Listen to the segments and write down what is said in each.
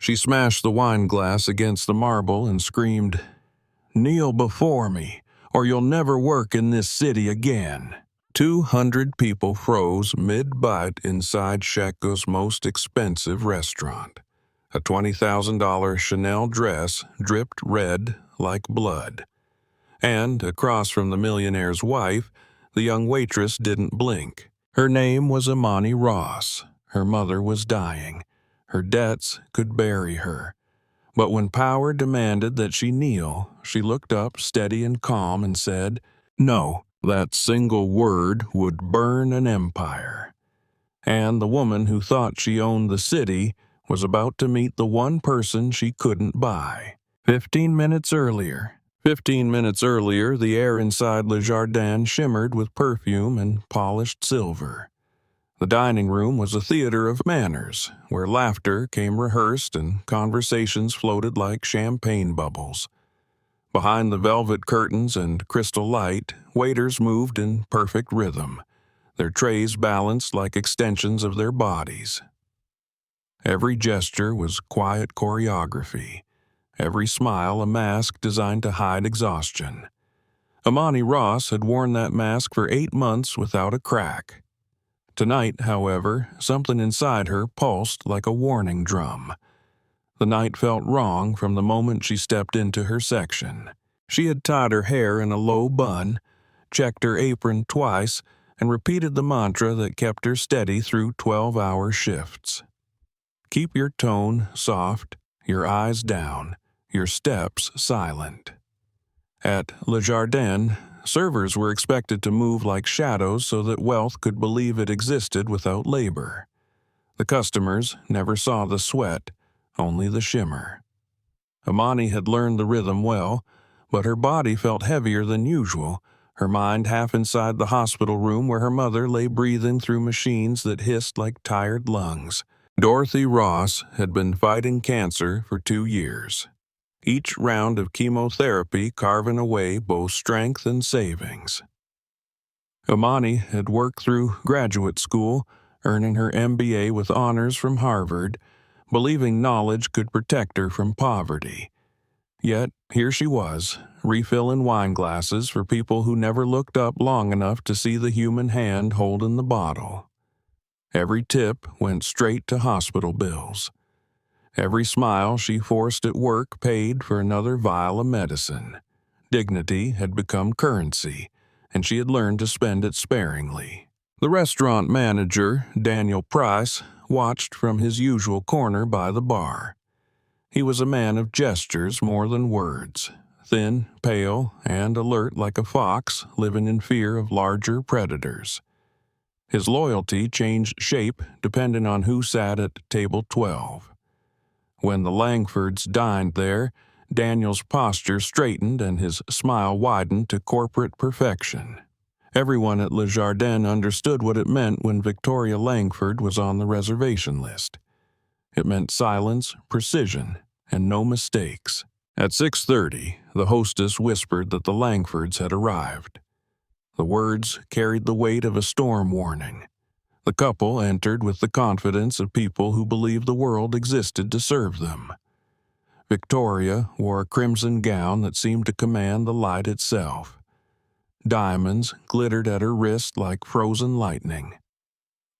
She smashed the wine glass against the marble and screamed, "Kneel before me, or you'll never work in this city again." 200 people froze mid-bite inside Shecko's most expensive restaurant. A $20,000 Chanel dress dripped red like blood. And, across from the millionaire's wife, the young waitress didn't blink. Her name was Imani Ross. Her mother was dying. Her debts could bury her. But when power demanded that she kneel, she looked up steady and calm and said, "No." That single word would burn an empire. And the woman who thought she owned the city was about to meet the one person she couldn't buy. 15 minutes earlier, the air inside Le Jardin shimmered with perfume and polished silver. The dining room was a theater of manners, where laughter came rehearsed and conversations floated like champagne bubbles. Behind the velvet curtains and crystal light, waiters moved in perfect rhythm, their trays balanced like extensions of their bodies. Every gesture was quiet choreography, every smile a mask designed to hide exhaustion. Imani Ross had worn that mask for 8 months without a crack. Tonight, however, something inside her pulsed like a warning drum. The night felt wrong from the moment she stepped into her section. She had tied her hair in a low bun, checked her apron twice, and repeated the mantra that kept her steady through 12-hour shifts. Keep your tone soft, your eyes down, your steps silent. At Le Jardin, servers were expected to move like shadows so that wealth could believe it existed without labor. The customers never saw the sweat, only the shimmer. Imani had learned the rhythm well, but her body felt heavier than usual, her mind half inside the hospital room where her mother lay breathing through machines that hissed like tired lungs. Dorothy Ross had been fighting cancer for 2 years. Each round of chemotherapy carving away both strength and savings. Imani had worked through graduate school, earning her MBA with honors from Harvard, believing knowledge could protect her from poverty. Yet, here she was, refilling wine glasses for people who never looked up long enough to see the human hand holding the bottle. Every tip went straight to hospital bills. Every smile she forced at work paid for another vial of medicine. Dignity had become currency, and she had learned to spend it sparingly. The restaurant manager, Daniel Price, watched from his usual corner by the bar. He was a man of gestures more than words, thin, pale, and alert like a fox living in fear of larger predators. His loyalty changed shape depending on who sat at table 12. When the Langfords dined there, Daniel's posture straightened and his smile widened to corporate perfection. Everyone at Le Jardin understood what it meant when Victoria Langford was on the reservation list. It meant silence, precision, and no mistakes. At 6:30, the hostess whispered that the Langfords had arrived. The words carried the weight of a storm warning. The couple entered with the confidence of people who believed the world existed to serve them. Victoria wore a crimson gown that seemed to command the light itself. Diamonds glittered at her wrist like frozen lightning.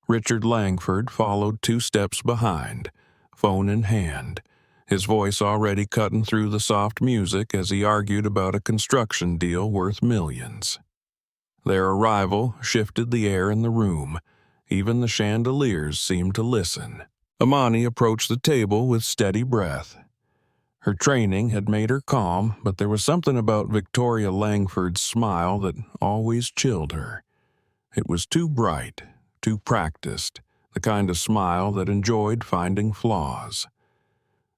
Richard Langford followed 2 steps behind, phone in hand, his voice already cutting through the soft music as he argued about a construction deal worth millions. Their arrival shifted the air in the room. Even the chandeliers seemed to listen. Imani approached the table with steady breath. Her training had made her calm, but there was something about Victoria Langford's smile that always chilled her. It was too bright, too practiced, the kind of smile that enjoyed finding flaws.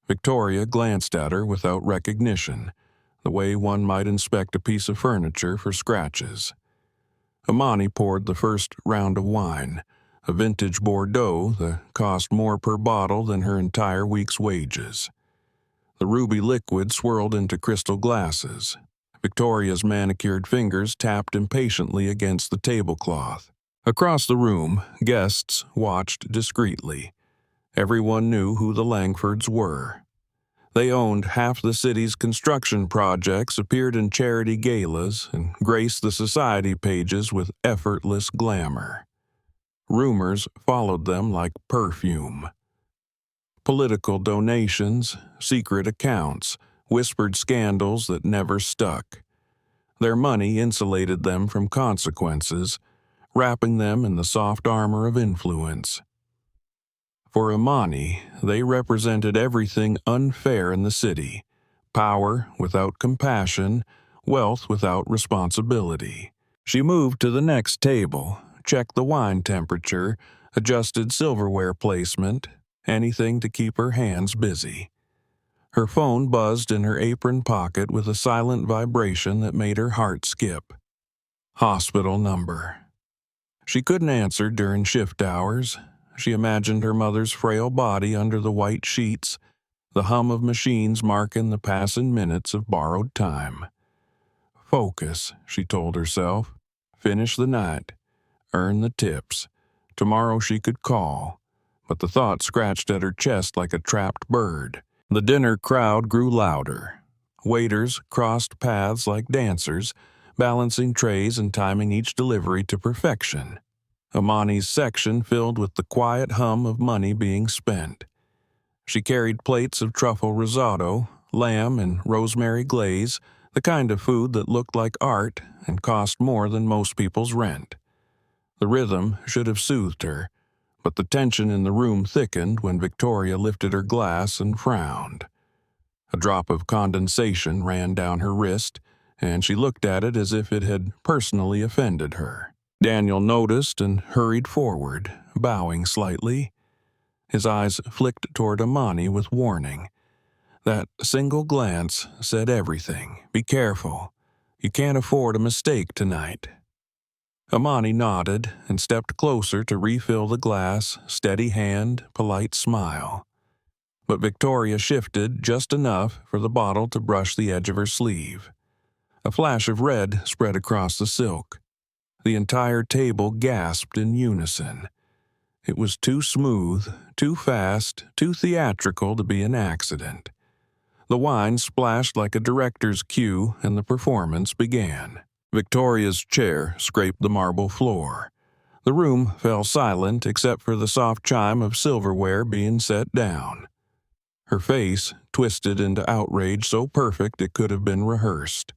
Victoria glanced at her without recognition, the way one might inspect a piece of furniture for scratches. Imani poured the first round of wine, a vintage Bordeaux that cost more per bottle than her entire week's wages. The ruby liquid swirled into crystal glasses. Victoria's manicured fingers tapped impatiently against the tablecloth. Across the room, guests watched discreetly. Everyone knew who the Langfords were. They owned half the city's construction projects, appeared in charity galas, and graced the society pages with effortless glamour. Rumors followed them like perfume. Political donations, secret accounts, whispered scandals that never stuck. Their money insulated them from consequences, wrapping them in the soft armor of influence. For Imani, they represented everything unfair in the city: power without compassion, wealth without responsibility. She moved to the next table, checked the wine temperature, adjusted silverware placement, anything to keep her hands busy. Her phone buzzed in her apron pocket with a silent vibration that made her heart skip. Hospital number. She couldn't answer during shift hours. She imagined her mother's frail body under the white sheets, the hum of machines marking the passing minutes of borrowed time. Focus, she told herself. Finish the night. Earn the tips. Tomorrow she could call. But the thought scratched at her chest like a trapped bird. The dinner crowd grew louder. Waiters crossed paths like dancers, balancing trays and timing each delivery to perfection. Imani's section filled with the quiet hum of money being spent. She carried plates of truffle risotto, lamb and rosemary glaze, the kind of food that looked like art and cost more than most people's rent. The rhythm should have soothed her, but the tension in the room thickened when Victoria lifted her glass and frowned. A drop of condensation ran down her wrist, and she looked at it as if it had personally offended her. Daniel noticed and hurried forward, bowing slightly. His eyes flicked toward Imani with warning. That single glance said everything. Be careful. You can't afford a mistake tonight. Imani nodded and stepped closer to refill the glass, steady hand, polite smile. But Victoria shifted just enough for the bottle to brush the edge of her sleeve. A flash of red spread across the silk. The entire table gasped in unison. It was too smooth, too fast, too theatrical to be an accident. The wine splashed like a director's cue, and the performance began. Victoria's chair scraped the marble floor. The room fell silent except for the soft chime of silverware being set down. Her face twisted into outrage so perfect it could have been rehearsed.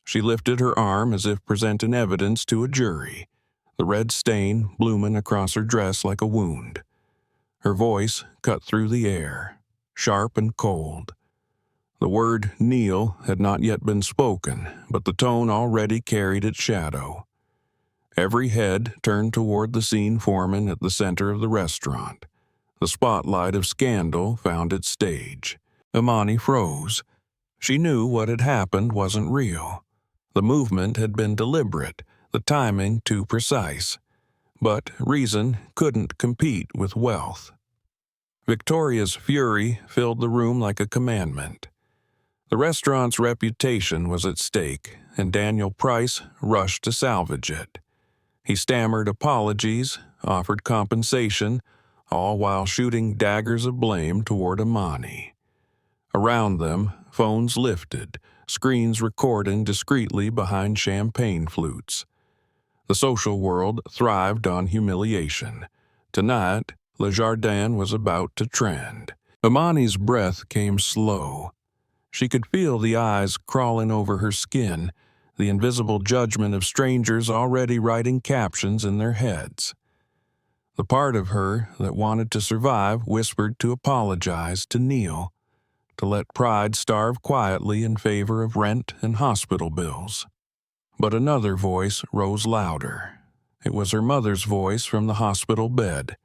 She lifted her arm as if presenting evidence to a jury, the red stain blooming across her dress like a wound. Her voice cut through the air, sharp and cold. The word kneel had not yet been spoken, but the tone already carried its shadow. Every head turned toward the scene foreman at the center of the restaurant. The spotlight of scandal found its stage. Imani froze. She knew what had happened wasn't real. The movement had been deliberate, the timing too precise. But reason couldn't compete with wealth. Victoria's fury filled the room like a commandment. The restaurant's reputation was at stake, and Daniel Price rushed to salvage it. He stammered apologies, offered compensation, all while shooting daggers of blame toward Imani. Around them, phones lifted, screens recording discreetly behind champagne flutes. The social world thrived on humiliation. Tonight, Le Jardin was about to trend. Imani's breath came slow. She could feel the eyes crawling over her skin, the invisible judgment of strangers already writing captions in their heads. The part of her that wanted to survive whispered to apologize, to kneel, to let pride starve quietly in favor of rent and hospital bills. But another voice rose louder. It was her mother's voice from the hospital bed,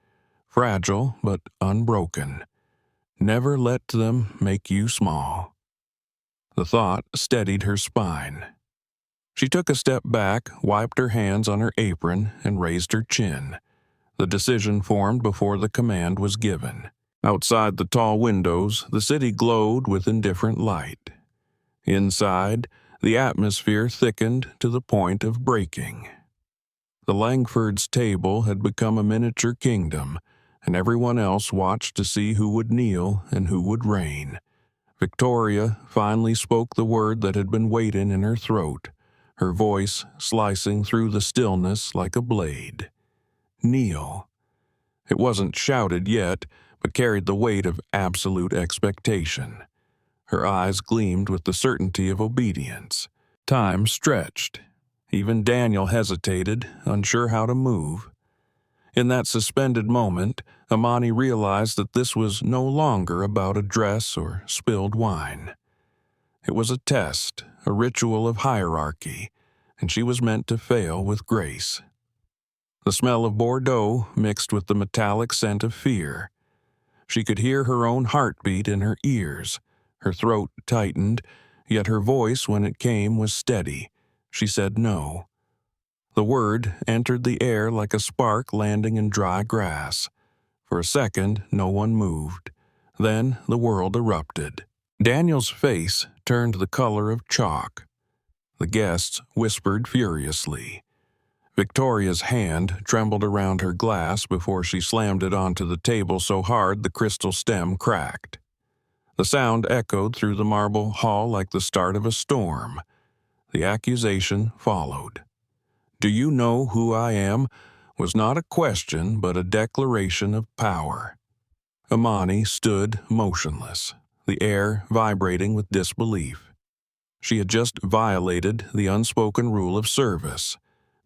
fragile but unbroken. Never let them make you small. The thought steadied her spine. She took a step back, wiped her hands on her apron, and raised her chin. The decision formed before the command was given. Outside the tall windows, the city glowed with indifferent light. Inside, the atmosphere thickened to the point of breaking. The Langfords' table had become a miniature kingdom, and everyone else watched to see who would kneel and who would reign. Victoria finally spoke the word that had been waiting in her throat, her voice slicing through the stillness like a blade. Kneel. It wasn't shouted yet, but carried the weight of absolute expectation. Her eyes gleamed with the certainty of obedience. Time stretched. Even Daniel hesitated, unsure how to move. In that suspended moment, Amani realized that this was no longer about a dress or spilled wine. It was a test, a ritual of hierarchy, and she was meant to fail with grace. The smell of Bordeaux mixed with the metallic scent of fear. She could hear her own heartbeat in her ears. Her throat tightened, yet her voice, when it came, was steady. She said no. The word entered the air like a spark landing in dry grass. For a second, no one moved. Then the world erupted. Daniel's face turned the color of chalk. The guests whispered furiously. Victoria's hand trembled around her glass before she slammed it onto the table so hard the crystal stem cracked. The sound echoed through the marble hall like the start of a storm. The accusation followed. "Do you know who I am?" was not a question but a declaration of power. Amani stood motionless, the air vibrating with disbelief. She had just violated the unspoken rule of service.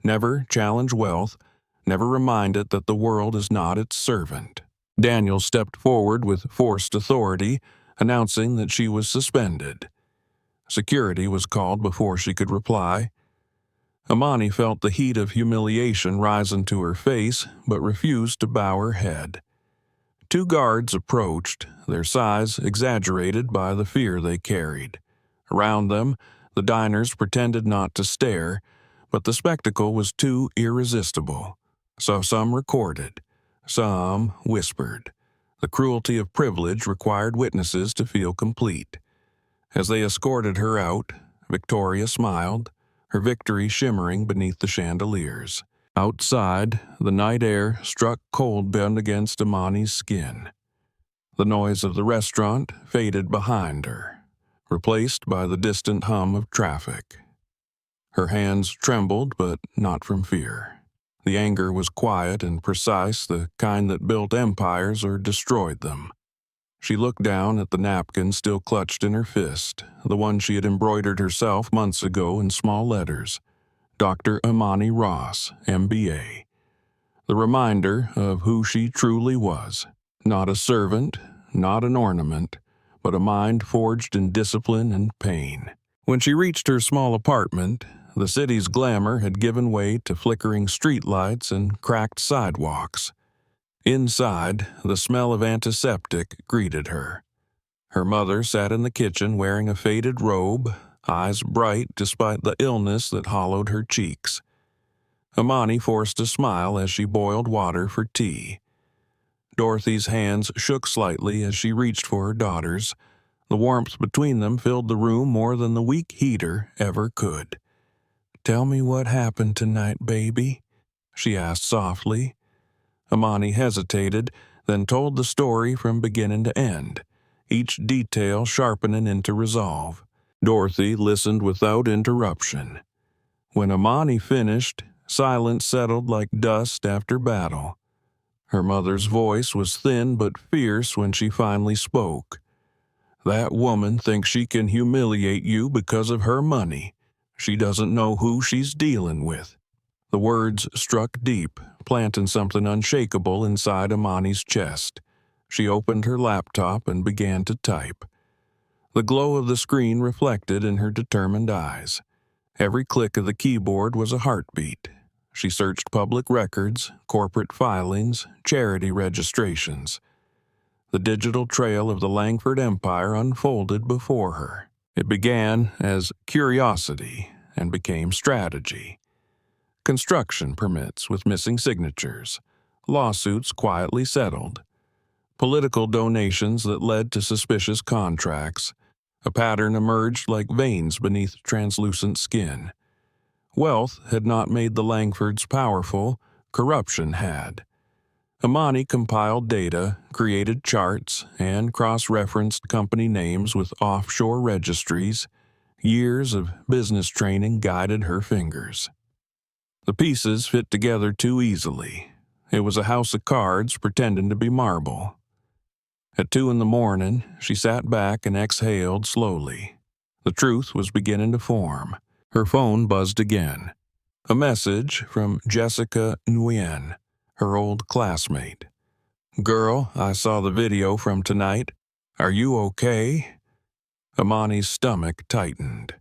Never challenge wealth, never remind it that the world is not its servant. Daniel stepped forward with forced authority, announcing that she was suspended. Security was called before she could reply. Amani felt the heat of humiliation rise into her face, but refused to bow her head. 2 guards approached, their size exaggerated by the fear they carried. Around them, the diners pretended not to stare, but the spectacle was too irresistible. So some recorded, some whispered. The cruelty of privilege required witnesses to feel complete. As they escorted her out, Victoria smiled, her victory shimmering beneath the chandeliers. Outside, the night air struck cold bent against Amani's skin. The noise of the restaurant faded behind her, replaced by the distant hum of traffic. Her hands trembled, but not from fear. The anger was quiet and precise, the kind that built empires or destroyed them. She looked down at the napkin still clutched in her fist, the one she had embroidered herself months ago in small letters. Dr. Amani Ross, MBA. The reminder of who she truly was. Not a servant, not an ornament, but a mind forged in discipline and pain. When she reached her small apartment, the city's glamour had given way to flickering streetlights and cracked sidewalks. Inside, the smell of antiseptic greeted her. Her mother sat in the kitchen wearing a faded robe, eyes bright despite the illness that hollowed her cheeks. Amani forced a smile as she boiled water for tea. Dorothy's hands shook slightly as she reached for her daughter's. The warmth between them filled the room more than the weak heater ever could. "Tell me what happened tonight, baby," she asked softly. Amani hesitated, then told the story from beginning to end, each detail sharpening into resolve. Dorothy listened without interruption. When Amani finished, silence settled like dust after battle. Her mother's voice was thin but fierce when she finally spoke. "That woman thinks she can humiliate you because of her money. She doesn't know who she's dealing with." The words struck deep, planting something unshakable inside Amani's chest. She opened her laptop and began to type. The glow of the screen reflected in her determined eyes. Every click of the keyboard was a heartbeat. She searched public records, corporate filings, charity registrations. The digital trail of the Langford Empire unfolded before her. It began as curiosity and became strategy. Construction permits with missing signatures, lawsuits quietly settled, political donations that led to suspicious contracts. A pattern emerged like veins beneath translucent skin. Wealth had not made the Langfords powerful, corruption had. Amani compiled data, created charts, and cross-referenced company names with offshore registries. Years of business training guided her fingers. The pieces fit together too easily. It was a house of cards pretending to be marble. At 2 in the morning, she sat back and exhaled slowly. The truth was beginning to form. Her phone buzzed again. A message from Jessica Nguyen, her old classmate. "Girl, I saw the video from tonight. Are you okay?" Amani's stomach tightened.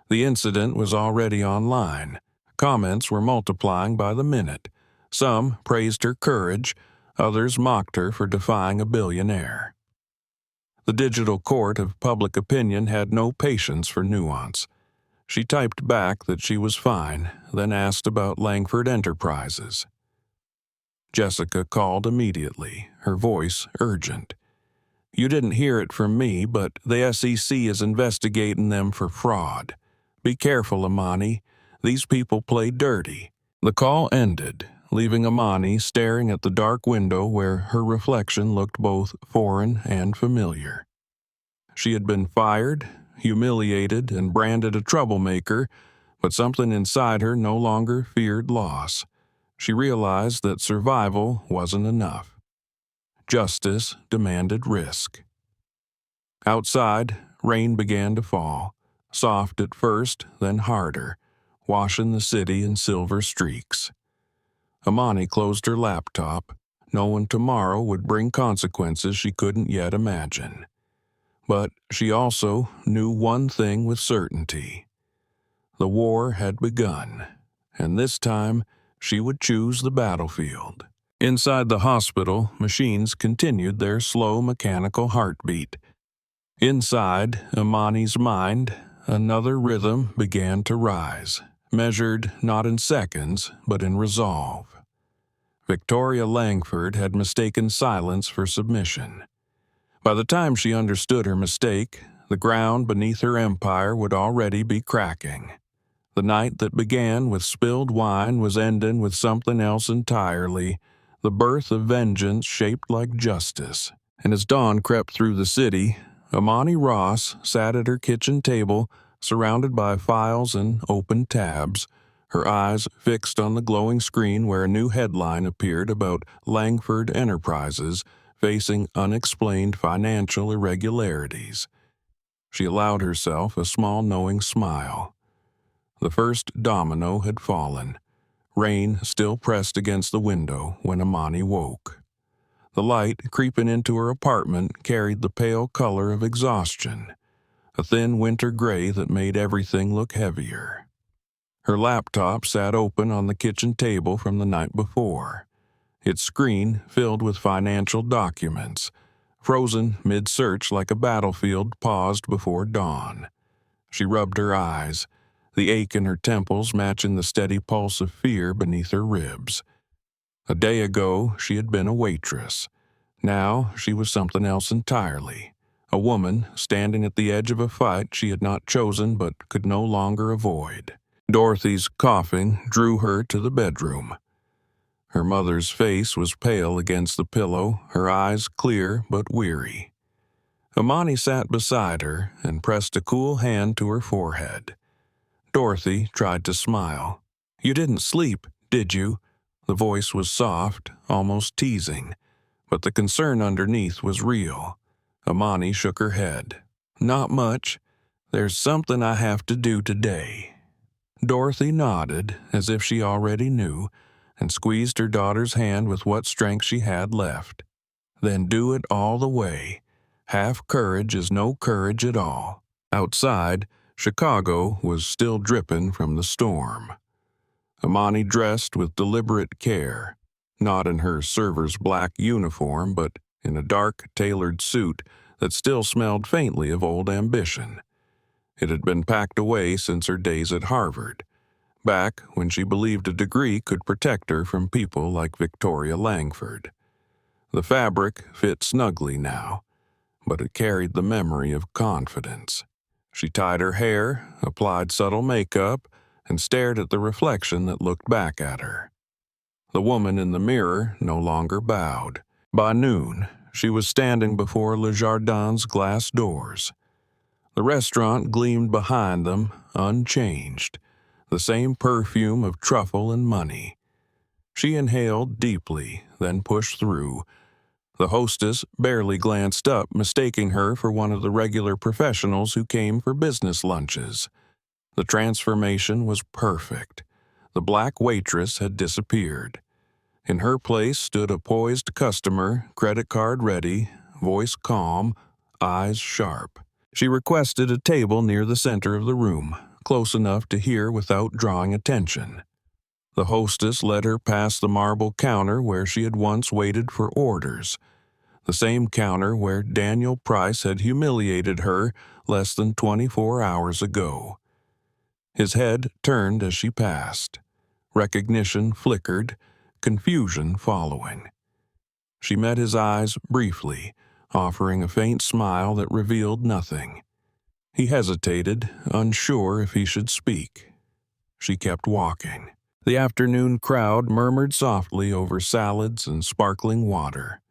The incident was already online. Comments were multiplying by the minute. Some praised her courage, others mocked her for defying a billionaire. The digital court of public opinion had no patience for nuance. She typed back that she was fine, then asked about Langford Enterprises. Jessica called immediately, her voice urgent. "You didn't hear it from me, but the SEC is investigating them for fraud. Be careful, Amani. These people play dirty." The call ended, leaving Amani staring at the dark window where her reflection looked both foreign and familiar. She had been fired, humiliated, and branded a troublemaker, but something inside her no longer feared loss. She realized that survival wasn't enough. Justice demanded risk. Outside, rain began to fall, soft at first, then harder, washing the city in silver streaks. Amani closed her laptop, knowing tomorrow would bring consequences she couldn't yet imagine. But she also knew one thing with certainty. The war had begun, and this time she would choose the battlefield. Inside the hospital, machines continued their slow mechanical heartbeat. Inside Amani's mind, another rhythm began to rise, measured not in seconds, but in resolve. Victoria Langford had mistaken silence for submission. By the time she understood her mistake, the ground beneath her empire would already be cracking. The night that began with spilled wine was ending with something else entirely, the birth of vengeance shaped like justice. And as dawn crept through the city, Amani Ross sat at her kitchen table, surrounded by files and open tabs, her eyes fixed on the glowing screen where a new headline appeared about Langford Enterprises facing unexplained financial irregularities. She allowed herself a small knowing smile. The first domino had fallen. Rain still pressed against the window when Amani woke. The light creeping into her apartment carried the pale color of exhaustion, a thin winter gray that made everything look heavier. Her laptop sat open on the kitchen table from the night before, its screen filled with financial documents, frozen mid-search like a battlefield paused before dawn. She rubbed her eyes, the ache in her temples matching the steady pulse of fear beneath her ribs. A day ago, she had been a waitress. Now she was something else entirely, a woman standing at the edge of a fight she had not chosen but could no longer avoid. Dorothy's coughing drew her to the bedroom. Her mother's face was pale against the pillow, her eyes clear but weary. Amani sat beside her and pressed a cool hand to her forehead. Dorothy tried to smile. "You didn't sleep, did you?" The voice was soft, almost teasing, but the concern underneath was real. Amani shook her head. "Not much. There's something I have to do today." Dorothy nodded, as if she already knew, and squeezed her daughter's hand with what strength she had left. "Then do it all the way. Half courage is no courage at all." Outside, Chicago was still dripping from the storm. Amani dressed with deliberate care, not in her server's black uniform, but in a dark, tailored suit that still smelled faintly of old ambition. It had been packed away since her days at Harvard, back when she believed a degree could protect her from people like Victoria Langford. The fabric fit snugly now, but it carried the memory of confidence. She tied her hair, applied subtle makeup, and stared at the reflection that looked back at her. The woman in the mirror no longer bowed. By noon, she was standing before Le Jardin's glass doors. The restaurant gleamed behind them, unchanged, the same perfume of truffle and money. She inhaled deeply, then pushed through. The hostess barely glanced up, mistaking her for one of the regular professionals who came for business lunches. The transformation was perfect. The black waitress had disappeared. In her place stood a poised customer, credit card ready, voice calm, eyes sharp. She requested a table near the center of the room, close enough to hear without drawing attention. The hostess led her past the marble counter where she had once waited for orders, the same counter where Daniel Price had humiliated her less than 24 hours ago. His head turned as she passed. Recognition flickered, confusion following. She met his eyes briefly, offering a faint smile that revealed nothing. He hesitated, unsure if he should speak. She kept walking. The afternoon crowd murmured softly over salads and sparkling water.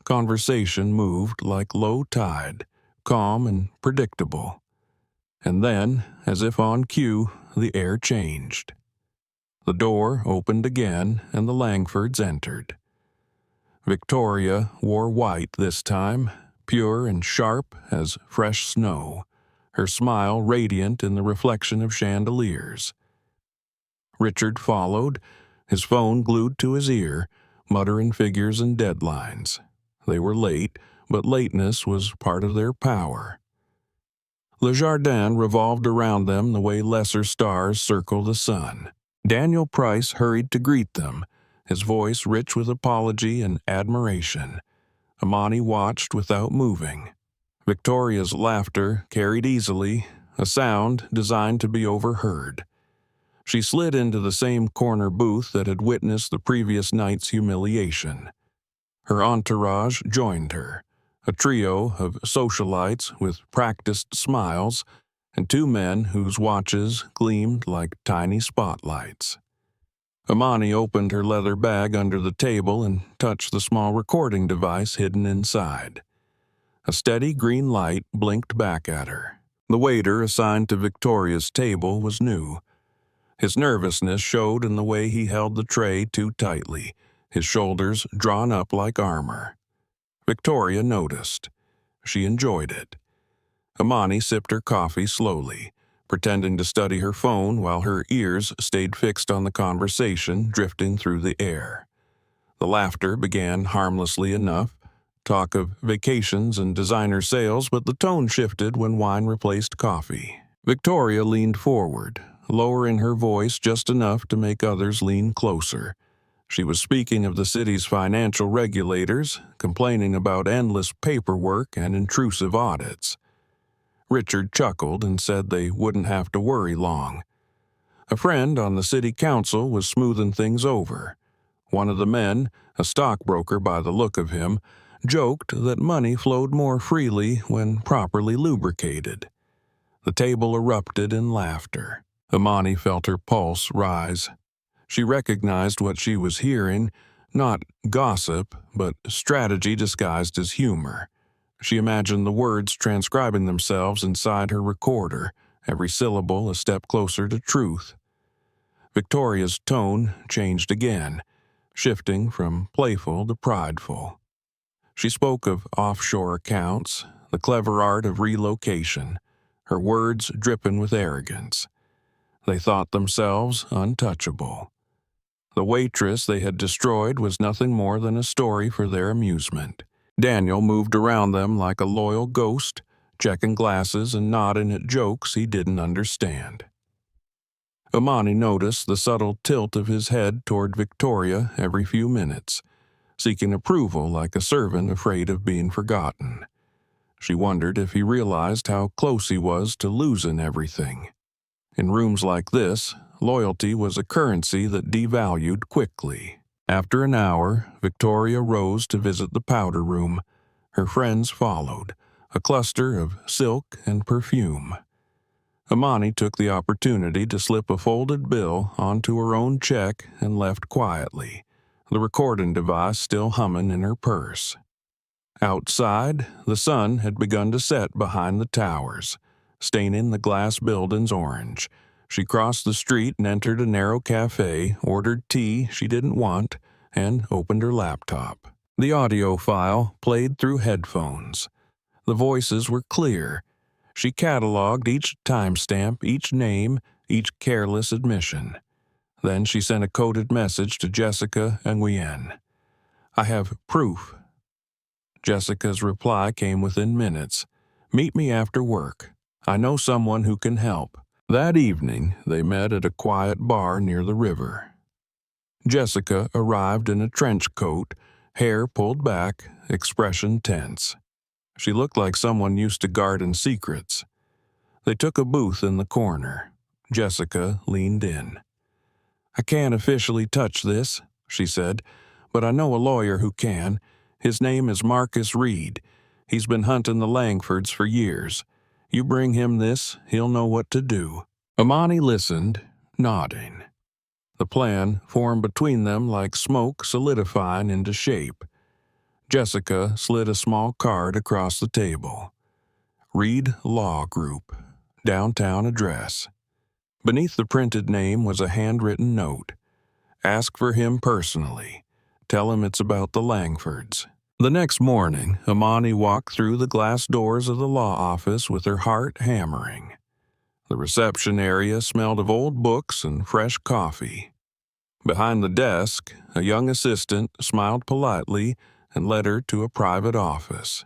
Conversation moved like low tide, calm and predictable. And then, as if on cue, the air changed. The door opened again, and the Langfords entered. Victoria wore white this time, pure and sharp as fresh snow, her smile radiant in the reflection of chandeliers. Richard followed, his phone glued to his ear, muttering figures and deadlines. They were late, but lateness was part of their power. Le Jardin revolved around them the way lesser stars circle the sun. Daniel Price hurried to greet them, his voice rich with apology and admiration. Amani watched without moving. Victoria's laughter carried easily, a sound designed to be overheard. She slid into the same corner booth that had witnessed the previous night's humiliation. Her entourage joined her, a trio of socialites with practiced smiles and two men whose watches gleamed like tiny spotlights. Amani opened her leather bag under the table and touched the small recording device hidden inside. A steady green light blinked back at her. The waiter assigned to Victoria's table was new. His nervousness showed in the way he held the tray too tightly, his shoulders drawn up like armor. Victoria noticed. She enjoyed it. Amani sipped her coffee slowly, pretending to study her phone while her ears stayed fixed on the conversation drifting through the air. The laughter began harmlessly enough, talk of vacations and designer sales, but the tone shifted when wine replaced coffee. Victoria leaned forward, lowering her voice just enough to make others lean closer. She was speaking of the city's financial regulators, complaining about endless paperwork and intrusive audits. Richard chuckled and said they wouldn't have to worry long. A friend on the city council was smoothing things over. One of the men, a stockbroker by the look of him, joked that money flowed more freely when properly lubricated. The table erupted in laughter. Amani felt her pulse rise. She recognized what she was hearing, not gossip, but strategy disguised as humor. She imagined the words transcribing themselves inside her recorder, every syllable a step closer to truth. Victoria's tone changed again, shifting from playful to prideful. She spoke of offshore accounts, the clever art of relocation, her words dripping with arrogance. They thought themselves untouchable. The waitress they had destroyed was nothing more than a story for their amusement. Daniel moved around them like a loyal ghost, checking glasses and nodding at jokes he didn't understand. Amani noticed the subtle tilt of his head toward Victoria every few minutes, seeking approval like a servant afraid of being forgotten. She wondered if he realized how close he was to losing everything. In rooms like this, loyalty was a currency that devalued quickly. After an hour, Victoria rose to visit the powder room. Her friends followed, a cluster of silk and perfume. Amani took the opportunity to slip a folded bill onto her own check and left quietly, the recording device still humming in her purse. Outside, the sun had begun to set behind the towers, staining the glass buildings orange. She crossed the street and entered a narrow cafe, ordered tea she didn't want, and opened her laptop. The audio file played through headphones. The voices were clear. She cataloged each timestamp, each name, each careless admission. Then she sent a coded message to Jessica and Nguyen. "I have proof." Jessica's reply came within minutes. "Meet me after work. I know someone who can help." That evening, they met at a quiet bar near the river. Jessica arrived in a trench coat, hair pulled back, expression tense. She looked like someone used to guarding secrets. They took a booth in the corner. Jessica leaned in. "I can't officially touch this," she said, "but I know a lawyer who can. His name is Marcus Reed. He's been hunting the Langfords for years. You bring him this, he'll know what to do." Amani listened, nodding. The plan formed between them like smoke solidifying into shape. Jessica slid a small card across the table. "Reed Law Group, downtown address." Beneath the printed name was a handwritten note. "Ask for him personally. Tell him it's about the Langfords." The next morning, Amani walked through the glass doors of the law office with her heart hammering. The reception area smelled of old books and fresh coffee. Behind the desk, a young assistant smiled politely and led her to a private office.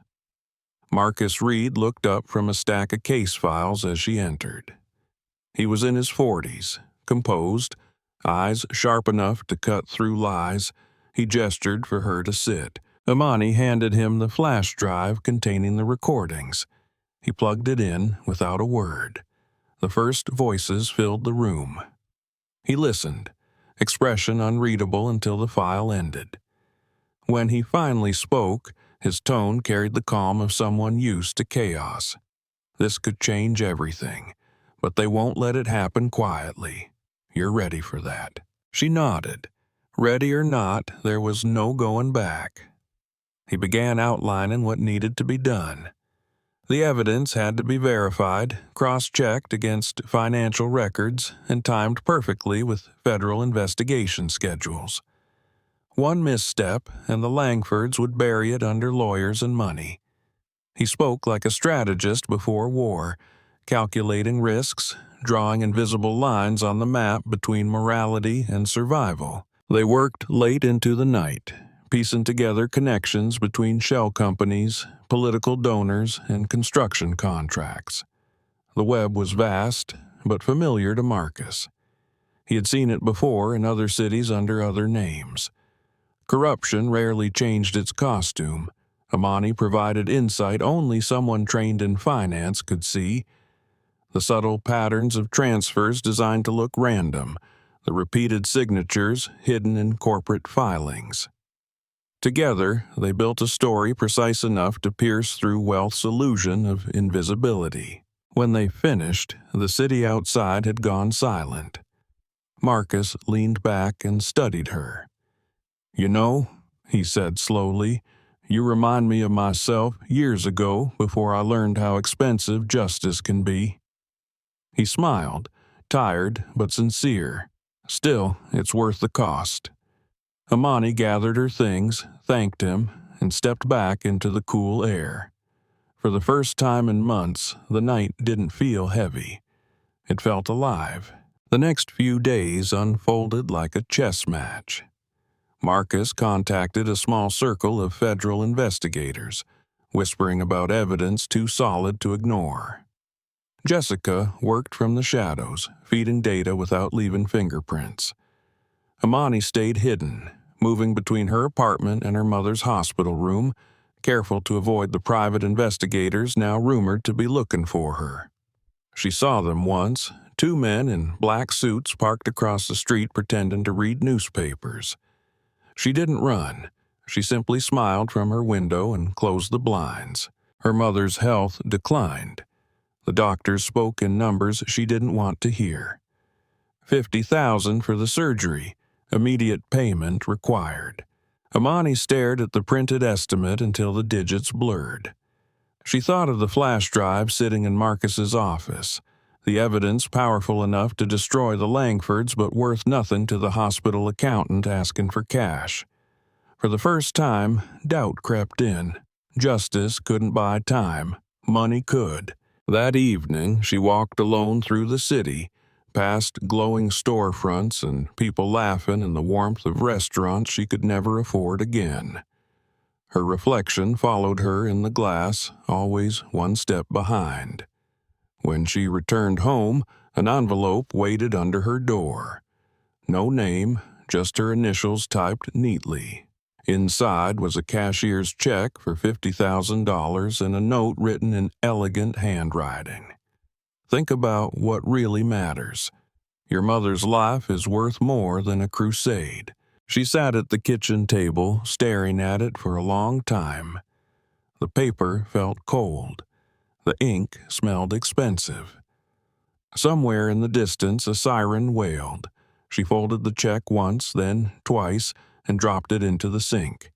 Marcus Reed looked up from a stack of case files as she entered. He was in his 40s, composed, eyes sharp enough to cut through lies. He gestured for her to sit. Amani handed him the flash drive containing the recordings. He plugged it in without a word. The first voices filled the room. He listened, expression unreadable until the file ended. When he finally spoke, his tone carried the calm of someone used to chaos. "This could change everything, but they won't let it happen quietly. You're ready for that." She nodded. Ready or not, there was no going back. He began outlining what needed to be done. The evidence had to be verified, cross-checked against financial records, and timed perfectly with federal investigation schedules. One misstep, and the Langfords would bury it under lawyers and money. He spoke like a strategist before war, calculating risks, drawing invisible lines on the map between morality and survival. They worked late into the night, piecing together connections between shell companies, political donors, and construction contracts. The web was vast, but familiar to Marcus. He had seen it before in other cities under other names. Corruption rarely changed its costume. Amani provided insight only someone trained in finance could see. The subtle patterns of transfers designed to look random, the repeated signatures hidden in corporate filings. Together, they built a story precise enough to pierce through wealth's illusion of invisibility. When they finished, the city outside had gone silent. Marcus leaned back and studied her. "You know," he said slowly, "you remind me of myself years ago before I learned how expensive justice can be." He smiled, tired but sincere. "Still, it's worth the cost." Amani gathered her things, thanked him, and stepped back into the cool air. For the first time in months, the night didn't feel heavy. It felt alive. The next few days unfolded like a chess match. Marcus contacted a small circle of federal investigators, whispering about evidence too solid to ignore. Jessica worked from the shadows, feeding data without leaving fingerprints. Amani stayed hidden, moving between her apartment and her mother's hospital room, careful to avoid the private investigators now rumored to be looking for her. She saw them once, two men in black suits parked across the street pretending to read newspapers. She didn't run. She simply smiled from her window and closed the blinds. Her mother's health declined. The doctors spoke in numbers she didn't want to hear. $50,000 for the surgery, Immediate payment required. Amani stared at the printed estimate until the digits blurred. She thought of the flash drive sitting in Marcus's office, the evidence powerful enough to destroy the Langfords but worth nothing to the hospital accountant asking for cash. For the first time, doubt crept in. Justice couldn't buy time. Money could. That evening, she walked alone through the city, past glowing storefronts and people laughing in the warmth of restaurants she could never afford again. Her reflection followed her in the glass, always one step behind. When she returned home, an envelope waited under her door. No name, just her initials typed neatly. Inside was a cashier's check for $50,000 and a note written in elegant handwriting. Think about what really matters. Your mother's life is worth more than a crusade. She sat at the kitchen table, staring at it for a long time. The paper felt cold. The ink smelled expensive. Somewhere in the distance, a siren wailed. She folded the check once, then twice, and dropped it into the sink.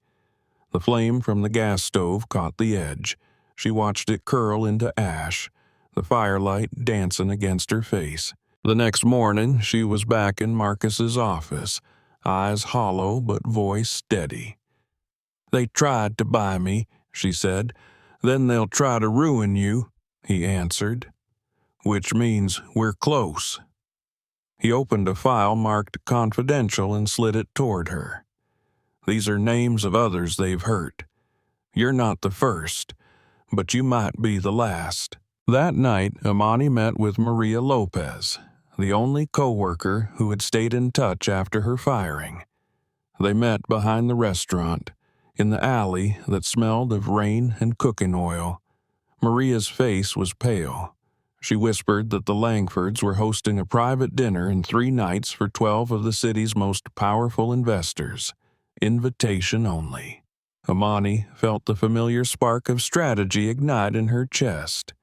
The flame from the gas stove caught the edge. She watched it curl into ash, the firelight dancing against her face. The next morning, she was back in Marcus's office, eyes hollow but voice steady. "They tried to buy me," she said. "Then they'll try to ruin you," he answered. "Which means we're close." He opened a file marked confidential and slid it toward her. "These are names of others they've hurt. You're not the first, but you might be the last." That night, Amani met with Maria Lopez, the only co-worker who had stayed in touch after her firing. They met behind the restaurant, in the alley that smelled of rain and cooking oil. Maria's face was pale. She whispered that the Langfords were hosting a private dinner in 3 nights for 12 of the city's most powerful investors. Invitation only. Amani felt the familiar spark of strategy ignite in her chest.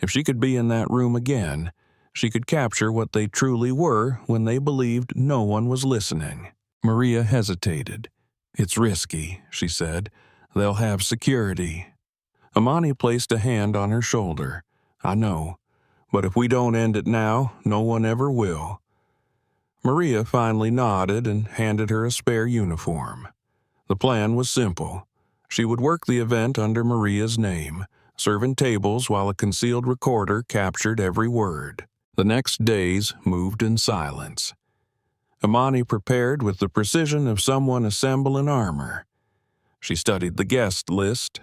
If she could be in that room again, she could capture what they truly were when they believed no one was listening. Maria hesitated. "It's risky," she said. "They'll have security." Amani placed a hand on her shoulder. "I know, but if we don't end it now, no one ever will." Maria finally nodded and handed her a spare uniform. The plan was simple. She would work the event under Maria's name, serving tables while a concealed recorder captured every word. The next days moved in silence. Amani prepared with the precision of someone assembling armor. She studied the guest list,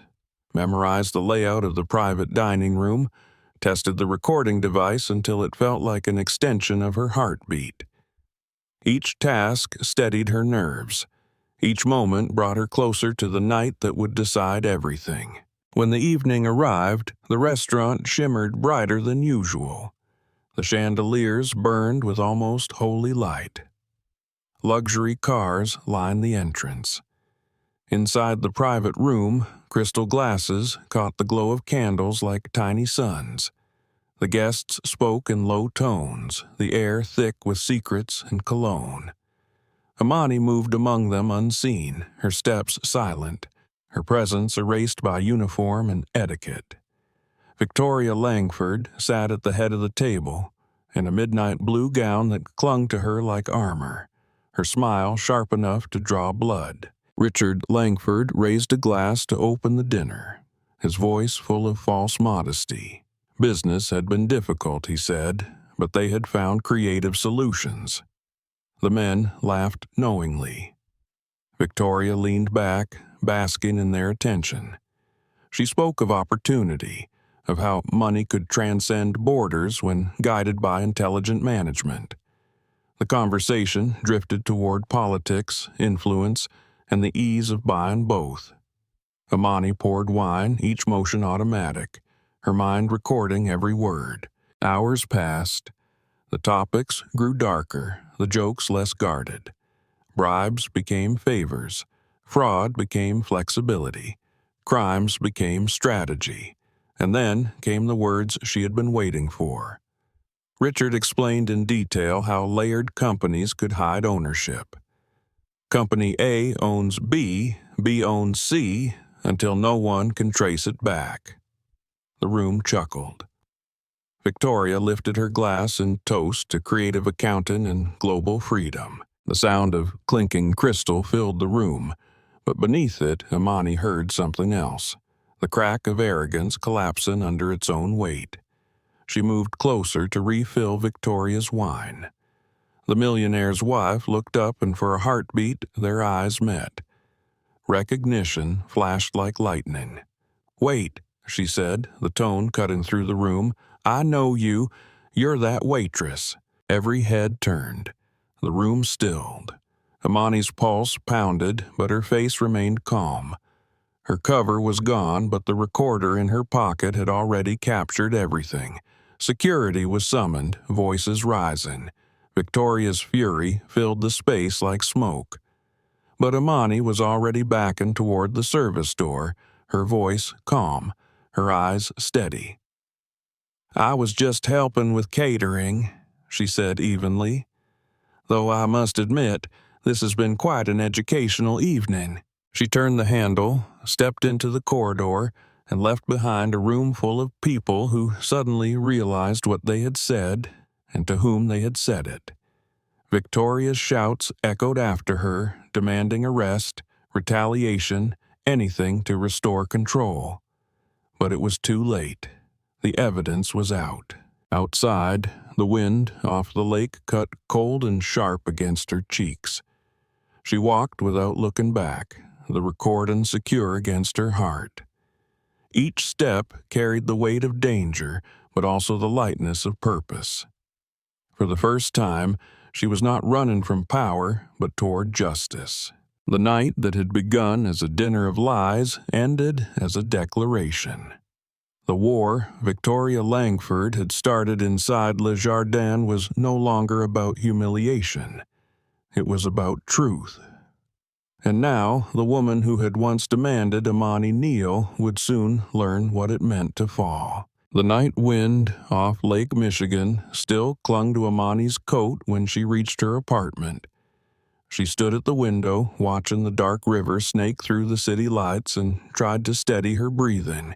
memorized the layout of the private dining room, tested the recording device until it felt like an extension of her heartbeat. Each task steadied her nerves. Each moment brought her closer to the night that would decide everything. When the evening arrived, the restaurant shimmered brighter than usual. The chandeliers burned with almost holy light. Luxury cars lined the entrance. Inside the private room, crystal glasses caught the glow of candles like tiny suns. The guests spoke in low tones, the air thick with secrets and cologne. Amani moved among them unseen, her steps silent, her presence erased by uniform and etiquette. Victoria Langford sat at the head of the table, in a midnight blue gown that clung to her like armor, her smile sharp enough to draw blood. Richard Langford raised a glass to open the dinner, his voice full of false modesty. Business had been difficult, he said, but they had found creative solutions. The men laughed knowingly. Victoria leaned back, basking in their attention. She spoke of opportunity, of how money could transcend borders when guided by intelligent management. The conversation drifted toward politics, influence, and the ease of buying both. Amani poured wine, each motion automatic, her mind recording every word. Hours passed. The topics grew darker, the jokes less guarded. Bribes became favors. Fraud became flexibility. Crimes became strategy. And then came the words she had been waiting for. Richard explained in detail how layered companies could hide ownership. Company A owns B, B owns C, until no one can trace it back. The room chuckled. Victoria lifted her glass in toast to creative accountant and global freedom. The sound of clinking crystal filled the room, but beneath it, Imani heard something else, the crack of arrogance collapsing under its own weight. She moved closer to refill Victoria's wine. The millionaire's wife looked up, and for a heartbeat, their eyes met. Recognition flashed like lightning. "Wait," she said, the tone cutting through the room. "I know you. You're that waitress." Every head turned. The room stilled. Imani's pulse pounded, but her face remained calm. Her cover was gone, but the recorder in her pocket had already captured everything. Security was summoned, voices rising. Victoria's fury filled the space like smoke. But Imani was already backing toward the service door, her voice calm, her eyes steady. "I was just helping with catering," she said evenly. "Though I must admit, this has been quite an educational evening." She turned the handle, stepped into the corridor, and left behind a room full of people who suddenly realized what they had said and to whom they had said it. Victoria's shouts echoed after her, demanding arrest, retaliation, anything to restore control. But it was too late. The evidence was out. Outside, the wind off the lake cut cold and sharp against her cheeks. She walked without looking back, the recording secure against her heart. Each step carried the weight of danger, but also the lightness of purpose. For the first time, she was not running from power, but toward justice. The night that had begun as a dinner of lies ended as a declaration. The war Victoria Langford had started inside Le Jardin was no longer about humiliation. It was about truth. And now, the woman who had once demanded Imani kneel would soon learn what it meant to fall. The night wind off Lake Michigan still clung to Imani's coat when she reached her apartment. She stood at the window, watching the dark river snake through the city lights, and tried to steady her breathing.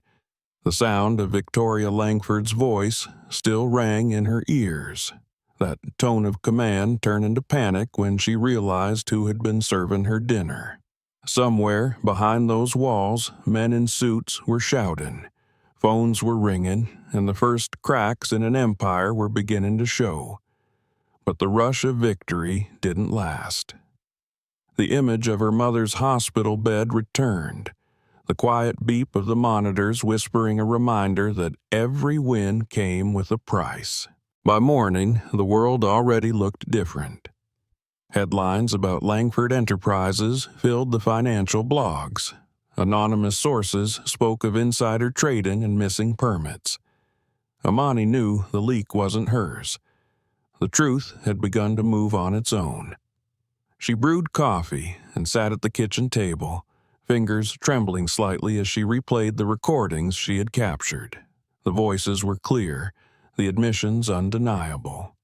The sound of Victoria Langford's voice still rang in her ears. That tone of command turned into panic when she realized who had been serving her dinner. Somewhere behind those walls, men in suits were shouting. Phones were ringing, and the first cracks in an empire were beginning to show. But the rush of victory didn't last. The image of her mother's hospital bed returned, the quiet beep of the monitors whispering a reminder that every win came with a price. By morning, the world already looked different. Headlines about Langford Enterprises filled the financial blogs. Anonymous sources spoke of insider trading and missing permits. Imani knew the leak wasn't hers. The truth had begun to move on its own. She brewed coffee and sat at the kitchen table, fingers trembling slightly as she replayed the recordings she had captured. The voices were clear, the admissions undeniable.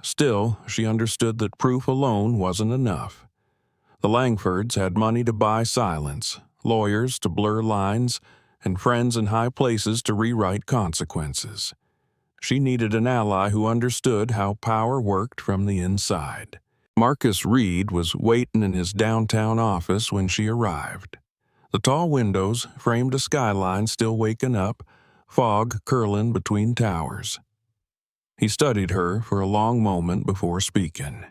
Still, she understood that proof alone wasn't enough. The Langfords had money to buy silence, lawyers to blur lines, and friends in high places to rewrite consequences. She needed an ally who understood how power worked from the inside. Marcus Reed was waiting in his downtown office when she arrived. The tall windows framed a skyline still waking up, fog curling between towers. He studied her for a long moment before speaking.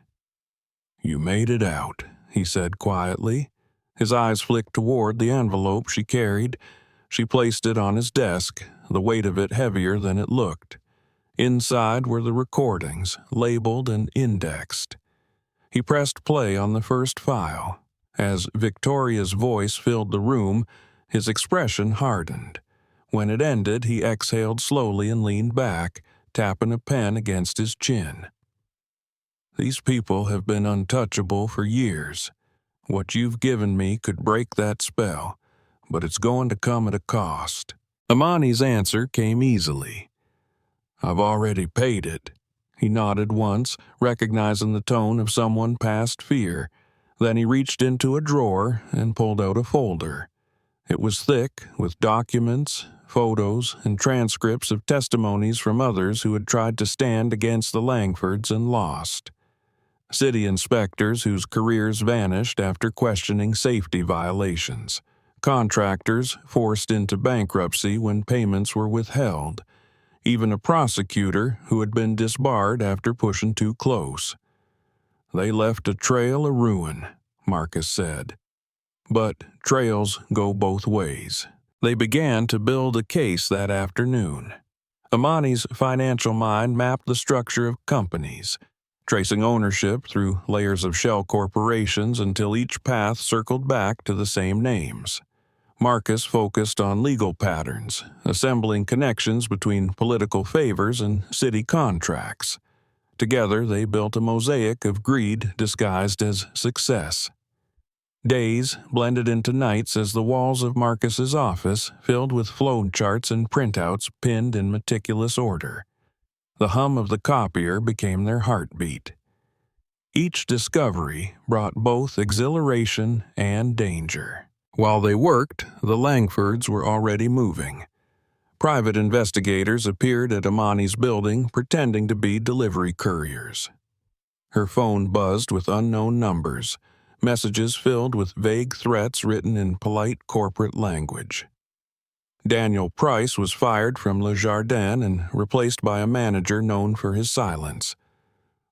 "You made it out," he said quietly. His eyes flicked toward the envelope she carried. She placed it on his desk, the weight of it heavier than it looked. Inside were the recordings, labeled and indexed. He pressed play on the first file. As Victoria's voice filled the room, his expression hardened. When it ended, he exhaled slowly and leaned back, tapping a pen against his chin. "These people have been untouchable for years. What you've given me could break that spell, but it's going to come at a cost." Imani's answer came easily. "I've already paid it." He nodded once, recognizing the tone of someone past fear. Then he reached into a drawer and pulled out a folder. It was thick with documents, photos, and transcripts of testimonies from others who had tried to stand against the Langfords and lost. City inspectors whose careers vanished after questioning safety violations. Contractors forced into bankruptcy when payments were withheld. Even a prosecutor who had been disbarred after pushing too close. They left a trail of ruin, Marcus said. But trails go both ways. They began to build a case that afternoon. Amani's financial mind mapped the structure of companies, tracing ownership through layers of shell corporations until each path circled back to the same names. Marcus focused on legal patterns, assembling connections between political favors and city contracts. Together, they built a mosaic of greed disguised as success. Days blended into nights as the walls of Marcus's office filled with flow charts and printouts pinned in meticulous order. The hum of the copier became their heartbeat. Each discovery brought both exhilaration and danger. While they worked, the Langfords were already moving. Private investigators appeared at Amani's building pretending to be delivery couriers. Her phone buzzed with unknown numbers, messages filled with vague threats written in polite corporate language. Daniel Price was fired from Le Jardin and replaced by a manager known for his silence.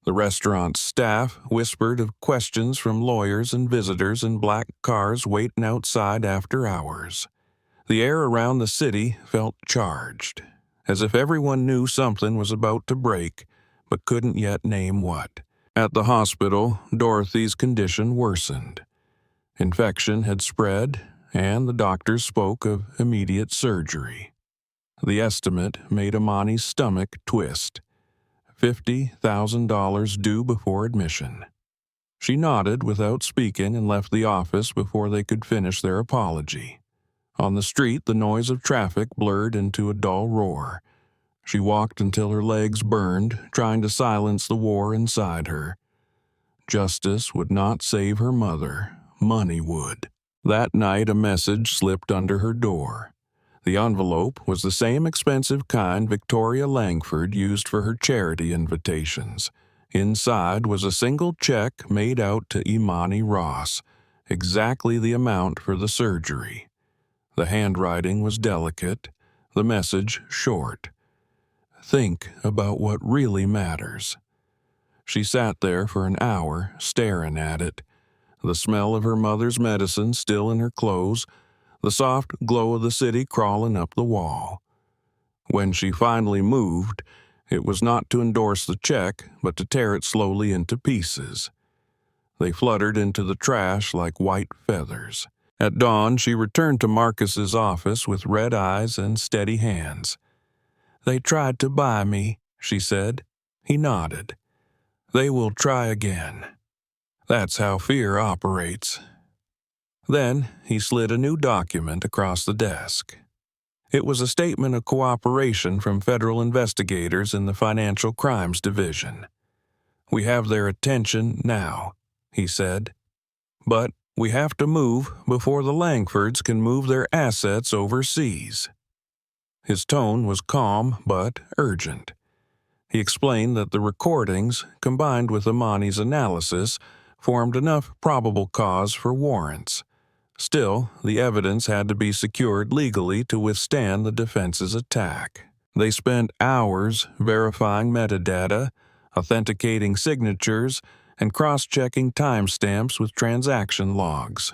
The restaurant's staff whispered of questions from lawyers and visitors in black cars waiting outside after hours. The air around the city felt charged, as if everyone knew something was about to break, but couldn't yet name what. At the hospital, Dorothy's condition worsened. Infection had spread, and the doctors spoke of immediate surgery. The estimate made Amani's stomach twist. $50,000 due before admission. She nodded without speaking and left the office before they could finish their apology. On the street, the noise of traffic blurred into a dull roar. She walked until her legs burned, trying to silence the war inside her. Justice would not save her mother. Money would. That night, a message slipped under her door. The envelope was the same expensive kind Victoria Langford used for her charity invitations. Inside was a single check made out to Imani Ross, exactly the amount for the surgery. The handwriting was delicate, the message short. Think about what really matters. She sat there for an hour, staring at it, the smell of her mother's medicine still in her clothes, the soft glow of the city crawling up the wall. When she finally moved, it was not to endorse the check, but to tear it slowly into pieces. They fluttered into the trash like white feathers. At dawn, she returned to Marcus's office with red eyes and steady hands. "They tried to buy me," she said. He nodded. "They will try again. That's how fear operates." Then he slid a new document across the desk. It was a statement of cooperation from federal investigators in the Financial Crimes Division. "We have their attention now," he said. "But we have to move before the Langfords can move their assets overseas." His tone was calm but urgent. He explained that the recordings, combined with Amani's analysis, formed enough probable cause for warrants. Still, the evidence had to be secured legally to withstand the defense's attack. They spent hours verifying metadata, authenticating signatures, and cross-checking timestamps with transaction logs.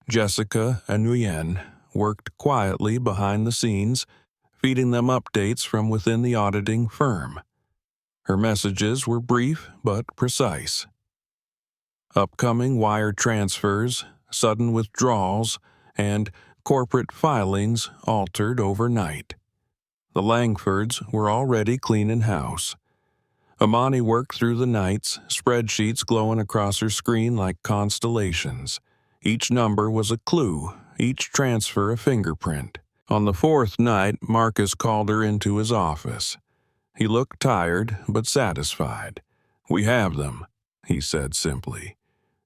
Jessica Nguyen worked quietly behind the scenes, feeding them updates from within the auditing firm. Her messages were brief but precise. Upcoming wire transfers, sudden withdrawals, and corporate filings altered overnight. The Langfords were already cleaning house. Amani worked through the nights, spreadsheets glowing across her screen like constellations. Each number was a clue, each transfer a fingerprint. On the fourth night, Marcus called her into his office. He looked tired but satisfied. "We have them," he said simply.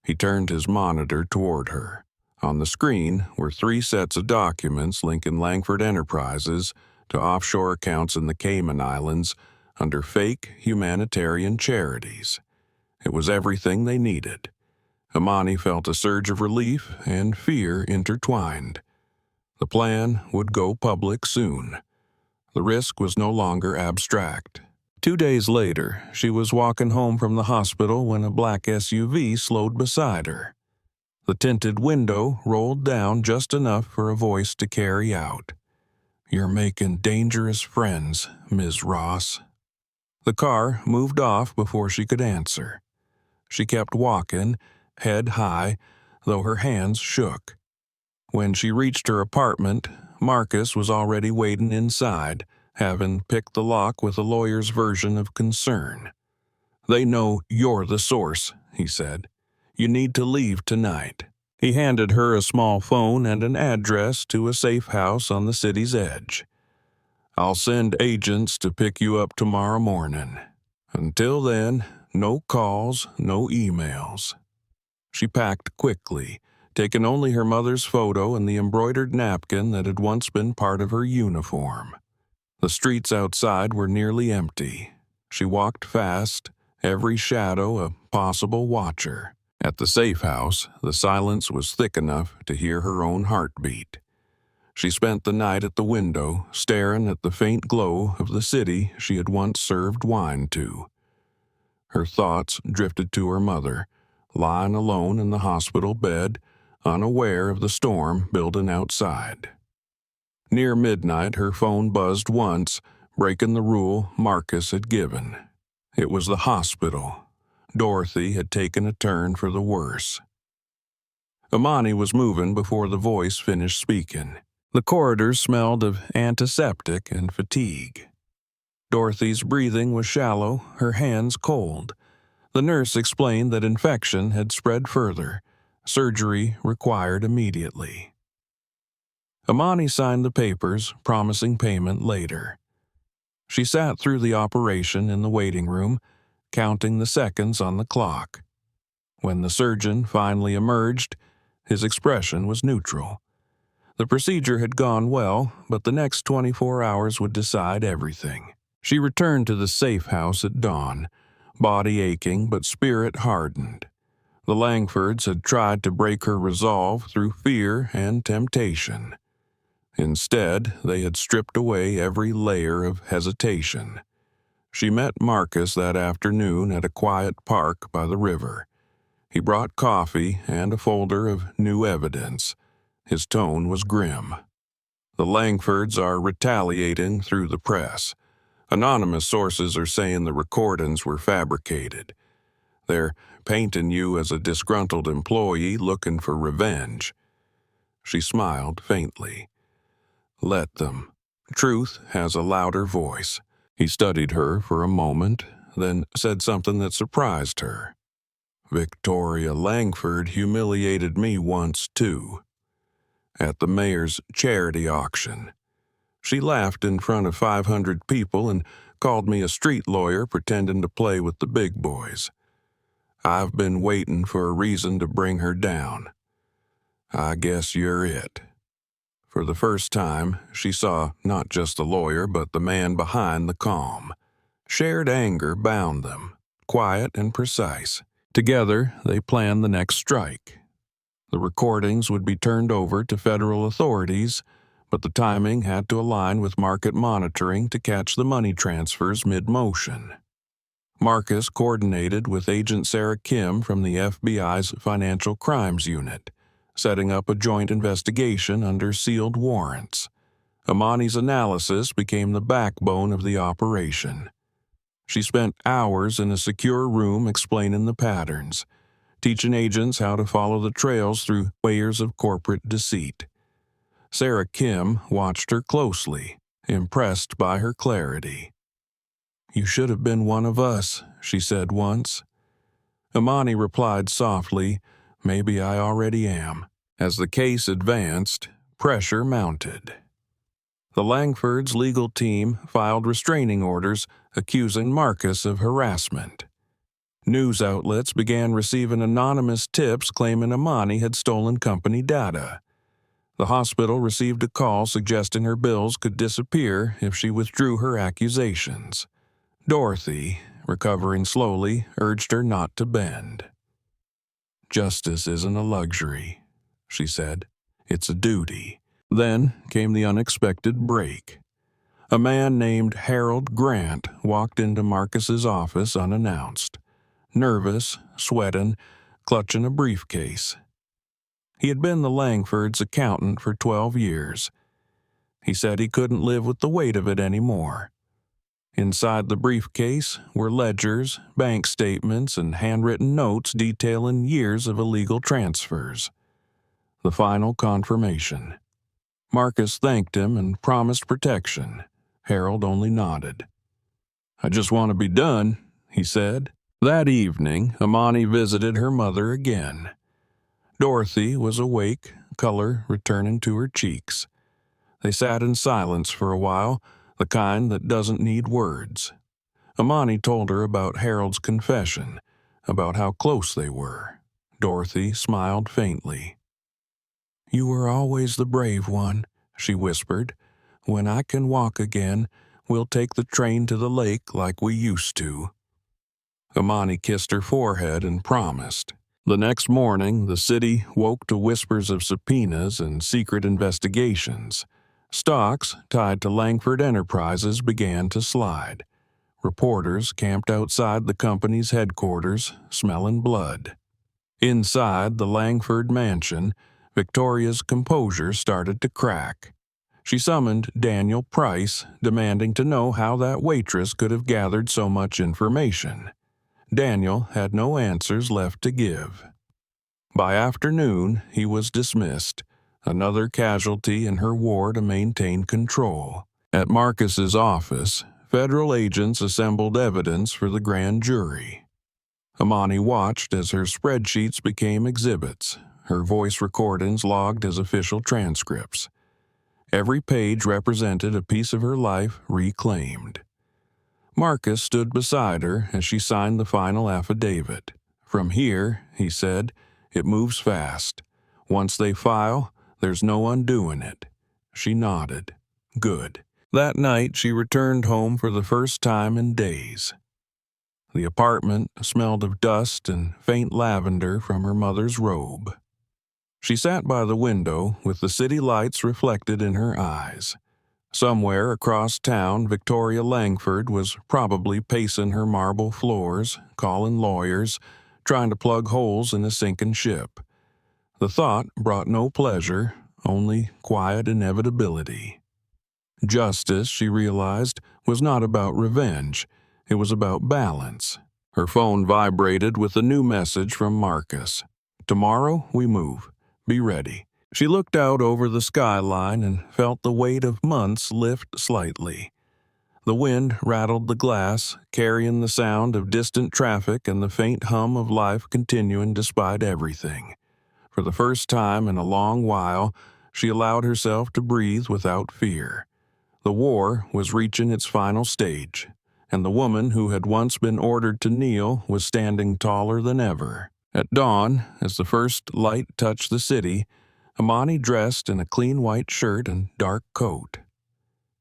He turned his monitor toward her. On the screen were 3 sets of documents linking Langford Enterprises to offshore accounts in the Cayman Islands under fake humanitarian charities. It was everything they needed. Imani felt a surge of relief and fear intertwined. The plan would go public soon. The risk was no longer abstract. 2 days later, she was walking home from the hospital when a black SUV slowed beside her. The tinted window rolled down just enough for a voice to carry out. "You're making dangerous friends, Ms. Ross." The car moved off before she could answer. She kept walking, head high, though her hands shook. When she reached her apartment, Marcus was already waiting inside, having picked the lock with a lawyer's version of concern. "They know you're the source," he said. "You need to leave tonight." He handed her a small phone and an address to a safe house on the city's edge. "I'll send agents to pick you up tomorrow morning. Until then, no calls, no emails." She packed quickly, taking only her mother's photo and the embroidered napkin that had once been part of her uniform. The streets outside were nearly empty. She walked fast, every shadow a possible watcher. At the safe house, the silence was thick enough to hear her own heartbeat. She spent the night at the window, staring at the faint glow of the city she had once served wine to. Her thoughts drifted to her mother, lying alone in the hospital bed, unaware of the storm building outside. Near midnight, her phone buzzed once, breaking the rule Marcus had given. It was the hospital. Dorothy had taken a turn for the worse. Imani was moving before the voice finished speaking. The corridors smelled of antiseptic and fatigue. Dorothy's breathing was shallow, her hands cold. The nurse explained that infection had spread further. Surgery required immediately. Imani signed the papers, promising payment later. She sat through the operation in the waiting room, counting the seconds on the clock. When the surgeon finally emerged, his expression was neutral. The procedure had gone well, but the next 24 hours would decide everything. She returned to the safe house at dawn, body aching but spirit hardened. The Langfords had tried to break her resolve through fear and temptation. Instead, they had stripped away every layer of hesitation. She met Marcus that afternoon at a quiet park by the river. He brought coffee and a folder of new evidence. His tone was grim. "The Langfords are retaliating through the press. Anonymous sources are saying the recordings were fabricated. They're painting you as a disgruntled employee looking for revenge." She smiled faintly. "Let them. Truth has a louder voice." He studied her for a moment, then said something that surprised her. "Victoria Langford humiliated me once, too. At the mayor's charity auction. She laughed in front of 500 people and called me a street lawyer pretending to play with the big boys. I've been waiting for a reason to bring her down. I guess you're it." For the first time, she saw not just the lawyer but the man behind the calm. Shared anger bound them, quiet and precise. Together, they planned the next strike. The recordings would be turned over to federal authorities, but the timing had to align with market monitoring to catch the money transfers mid-motion. Marcus coordinated with Agent Sarah Kim from the FBI's Financial Crimes Unit, setting up a joint investigation under sealed warrants. Imani's analysis became the backbone of the operation. She spent hours in a secure room explaining the patterns, teaching agents how to follow the trails through layers of corporate deceit. Sarah Kim watched her closely, impressed by her clarity. "You should have been one of us," she said once. Imani replied softly, "Maybe I already am." As the case advanced, pressure mounted. The Langfords' legal team filed restraining orders accusing Marcus of harassment. News outlets began receiving anonymous tips claiming Amani had stolen company data. The hospital received a call suggesting her bills could disappear if she withdrew her accusations. Dorothy, recovering slowly, urged her not to bend. "Justice isn't a luxury," she said. "It's a duty." Then came the unexpected break. A man named Harold Grant walked into Marcus's office unannounced, nervous, sweating, clutching a briefcase. He had been the Langfords' accountant for 12 years. He said he couldn't live with the weight of it anymore. Inside the briefcase were ledgers, bank statements, and handwritten notes detailing years of illegal transfers. The final confirmation. Marcus thanked him and promised protection. Harold only nodded. "I just want to be done," he said. That evening, Amani visited her mother again. Dorothy was awake, color returning to her cheeks. They sat in silence for a while, the kind that doesn't need words. Amani told her about Harold's confession, about how close they were. Dorothy smiled faintly. "You were always the brave one," she whispered. "When I can walk again, we'll take the train to the lake like we used to." Amani kissed her forehead and promised. The next morning, the city woke to whispers of subpoenas and secret investigations. Stocks tied to Langford Enterprises began to slide. Reporters camped outside the company's headquarters, smelling blood. Inside the Langford mansion, Victoria's composure started to crack. She summoned Daniel Price, demanding to know how that waitress could have gathered so much information. Daniel had no answers left to give. By afternoon, he was dismissed, another casualty in her war to maintain control. At Marcus's office, federal agents assembled evidence for the grand jury. Amani watched as her spreadsheets became exhibits, her voice recordings logged as official transcripts. Every page represented a piece of her life reclaimed. Marcus stood beside her as she signed the final affidavit. "From here," he said, "it moves fast. Once they file, there's no undoing it." She nodded. Good. That night, she returned home for the first time in days. The apartment smelled of dust and faint lavender from her mother's robe. She sat by the window with the city lights reflected in her eyes. Somewhere across town, Victoria Langford was probably pacing her marble floors, calling lawyers, trying to plug holes in a sinking ship. The thought brought no pleasure, only quiet inevitability. Justice, she realized, was not about revenge. It was about balance. Her phone vibrated with a new message from Marcus. "Tomorrow we move. Be ready." She looked out over the skyline and felt the weight of months lift slightly. The wind rattled the glass, carrying the sound of distant traffic and the faint hum of life continuing despite everything. For the first time in a long while, she allowed herself to breathe without fear. The war was reaching its final stage, and the woman who had once been ordered to kneel was standing taller than ever. At dawn, as the first light touched the city, Amani dressed in a clean white shirt and dark coat.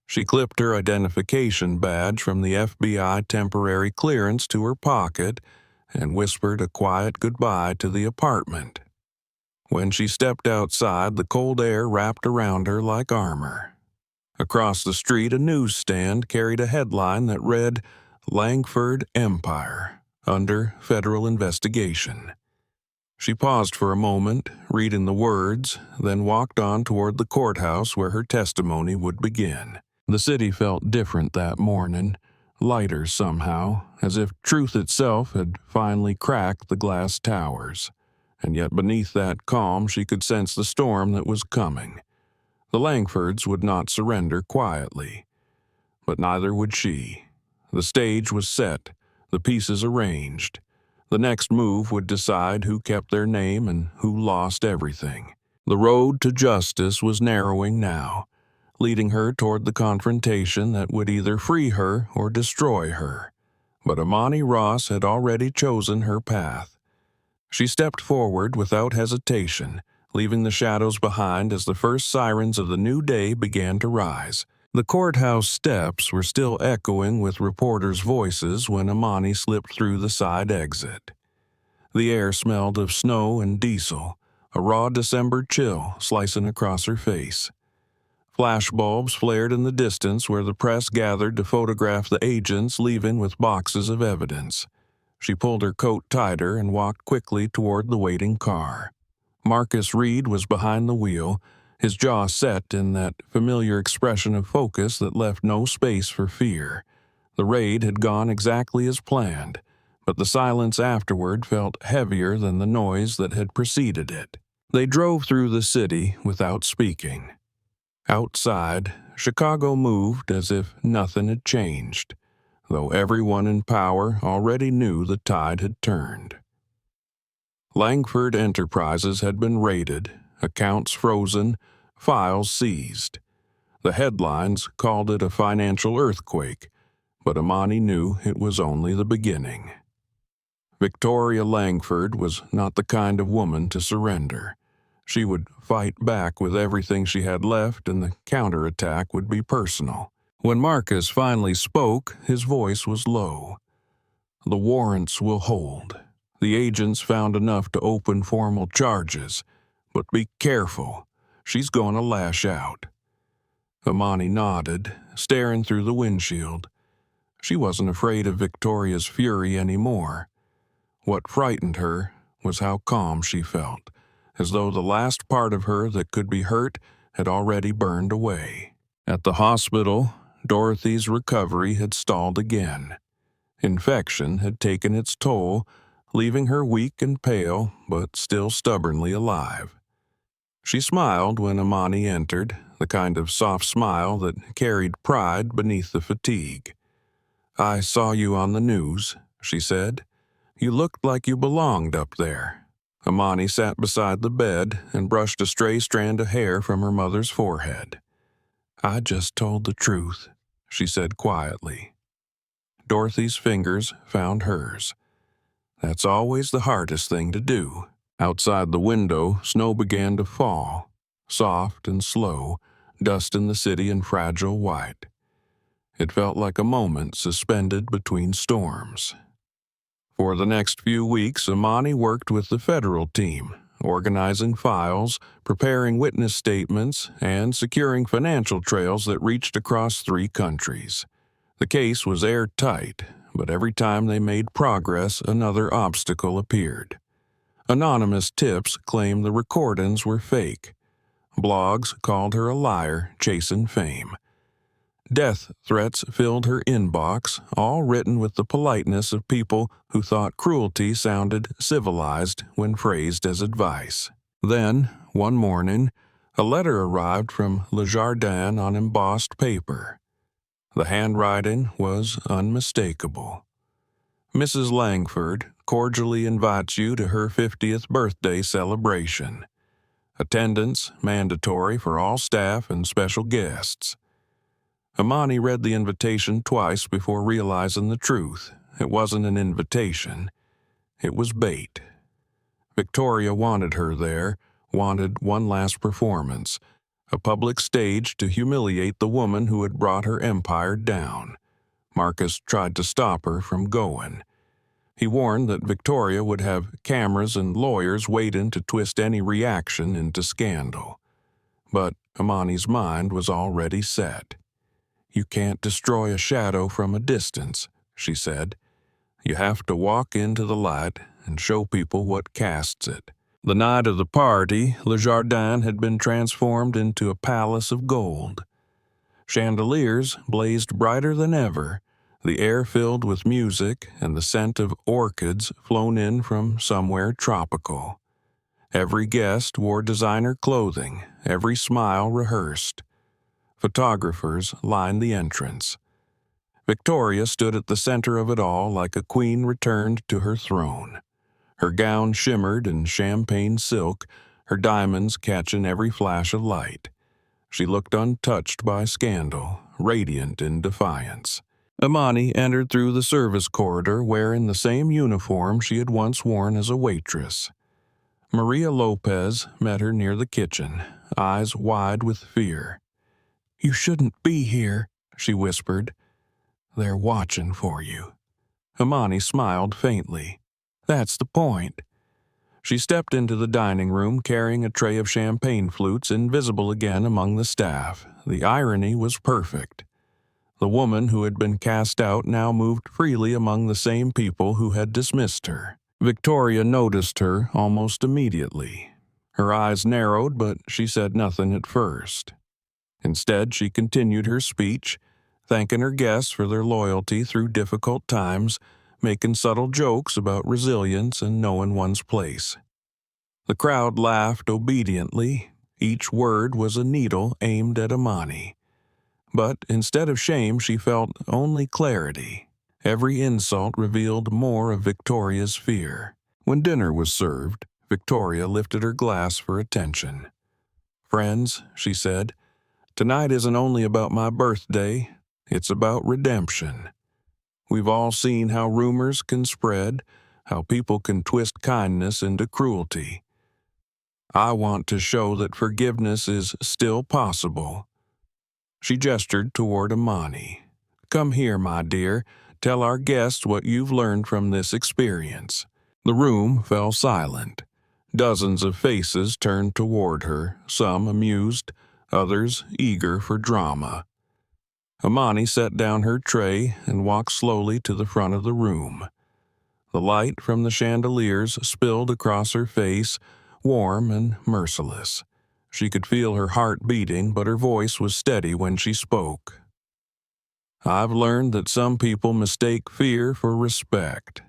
She clipped her identification badge from the FBI temporary clearance to her pocket and whispered a quiet goodbye to the apartment. When she stepped outside, the cold air wrapped around her like armor. Across the street, a newsstand carried a headline that read, "Langford Empire, under federal investigation." She paused for a moment, reading the words, then walked on toward the courthouse where her testimony would begin. The city felt different that morning, lighter somehow, as if truth itself had finally cracked the glass towers. And yet beneath that calm she could sense the storm that was coming. The Langfords would not surrender quietly. But neither would she. The stage was set, the pieces arranged. The next move would decide who kept their name and who lost everything. The road to justice was narrowing now, leading her toward the confrontation that would either free her or destroy her. But Amani Ross had already chosen her path. She stepped forward without hesitation, leaving the shadows behind as the first sirens of the new day began to rise. The courthouse steps were still echoing with reporters' voices when Amani slipped through the side exit. The air smelled of snow and diesel, a raw December chill slicing across her face. Flashbulbs flared in the distance where the press gathered to photograph the agents leaving with boxes of evidence. She pulled her coat tighter and walked quickly toward the waiting car. Marcus Reed was behind the wheel, his jaw set in that familiar expression of focus that left no space for fear. The raid had gone exactly as planned, but the silence afterward felt heavier than the noise that had preceded it. They drove through the city without speaking. Outside, Chicago moved as if nothing had changed, though everyone in power already knew the tide had turned. Langford Enterprises had been raided, accounts frozen, files seized. The headlines called it a financial earthquake, but Amani knew it was only the beginning. Victoria Langford was not the kind of woman to surrender. She would fight back with everything she had left, and the counterattack would be personal. When Marcus finally spoke, his voice was low. "The warrants will hold. The agents found enough to open formal charges, but be careful. She's going to lash out." Amani nodded, staring through the windshield. She wasn't afraid of Victoria's fury anymore. What frightened her was how calm she felt, as though the last part of her that could be hurt had already burned away. At the hospital, Dorothy's recovery had stalled again. Infection had taken its toll, leaving her weak and pale, but still stubbornly alive. She smiled when Amani entered, the kind of soft smile that carried pride beneath the fatigue. "I saw you on the news," she said. "You looked like you belonged up there." Amani sat beside the bed and brushed a stray strand of hair from her mother's forehead. "I just told the truth," she said quietly. Dorothy's fingers found hers. "That's always the hardest thing to do." Outside the window, snow began to fall, soft and slow, dust in the city in fragile white. It felt like a moment suspended between storms. For the next few weeks, Amani worked with the federal team, organizing files, preparing witness statements, and securing financial trails that reached across 3 countries. The case was airtight, but every time they made progress, another obstacle appeared. Anonymous tips claimed the recordings were fake. Blogs called her a liar chasing fame. Death threats filled her inbox, all written with the politeness of people who thought cruelty sounded civilized when phrased as advice. Then, one morning, a letter arrived from Le Jardin on embossed paper. The handwriting was unmistakable. "Mrs. Langford cordially invites you to her 50th birthday celebration. Attendance mandatory for all staff and special guests." Amani read the invitation twice before realizing the truth. It wasn't an invitation. It was bait. Victoria wanted her there, wanted one last performance, a public stage to humiliate the woman who had brought her empire down. Marcus tried to stop her from going. He warned that Victoria would have cameras and lawyers waiting to twist any reaction into scandal. But Amani's mind was already set. "You can't destroy a shadow from a distance," she said. "You have to walk into the light and show people what casts it." The night of the party, Le Jardin had been transformed into a palace of gold. Chandeliers blazed brighter than ever, the air filled with music and the scent of orchids flown in from somewhere tropical. Every guest wore designer clothing, every smile rehearsed. Photographers lined the entrance. Victoria stood at the center of it all like a queen returned to her throne. Her gown shimmered in champagne silk, her diamonds catching every flash of light. She looked untouched by scandal, radiant in defiance. Imani entered through the service corridor wearing the same uniform she had once worn as a waitress. Maria Lopez met her near the kitchen, eyes wide with fear. "You shouldn't be here," she whispered. "They're watching for you." Imani smiled faintly. "That's the point." She stepped into the dining room carrying a tray of champagne flutes, invisible again among the staff. The irony was perfect. The woman who had been cast out now moved freely among the same people who had dismissed her. Victoria noticed her almost immediately. Her eyes narrowed, but she said nothing at first. Instead, she continued her speech, thanking her guests for their loyalty through difficult times, making subtle jokes about resilience and knowing one's place. The crowd laughed obediently. Each word was a needle aimed at Imani. But instead of shame, she felt only clarity. Every insult revealed more of Victoria's fear. When dinner was served, Victoria lifted her glass for attention. "Friends," she said, "tonight isn't only about my birthday, it's about redemption. We've all seen how rumors can spread, how people can twist kindness into cruelty. I want to show that forgiveness is still possible." She gestured toward Imani. "Come here, my dear. Tell our guests what you've learned from this experience." The room fell silent. Dozens of faces turned toward her, some amused, others eager for drama. Imani set down her tray and walked slowly to the front of the room. The light from the chandeliers spilled across her face, warm and merciless. She could feel her heart beating, but her voice was steady when she spoke. "I've learned that some people mistake fear for respect.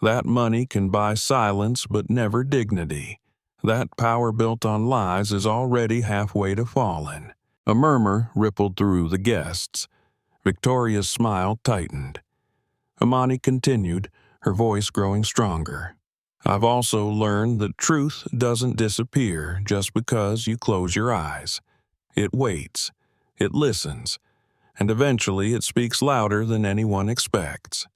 That money can buy silence but never dignity. That power built on lies is already halfway to falling." A murmur rippled through the guests. Victoria's smile tightened. Imani continued, her voice growing stronger. "I've also learned that truth doesn't disappear just because you close your eyes. It waits, it listens, and eventually it speaks louder than anyone expects."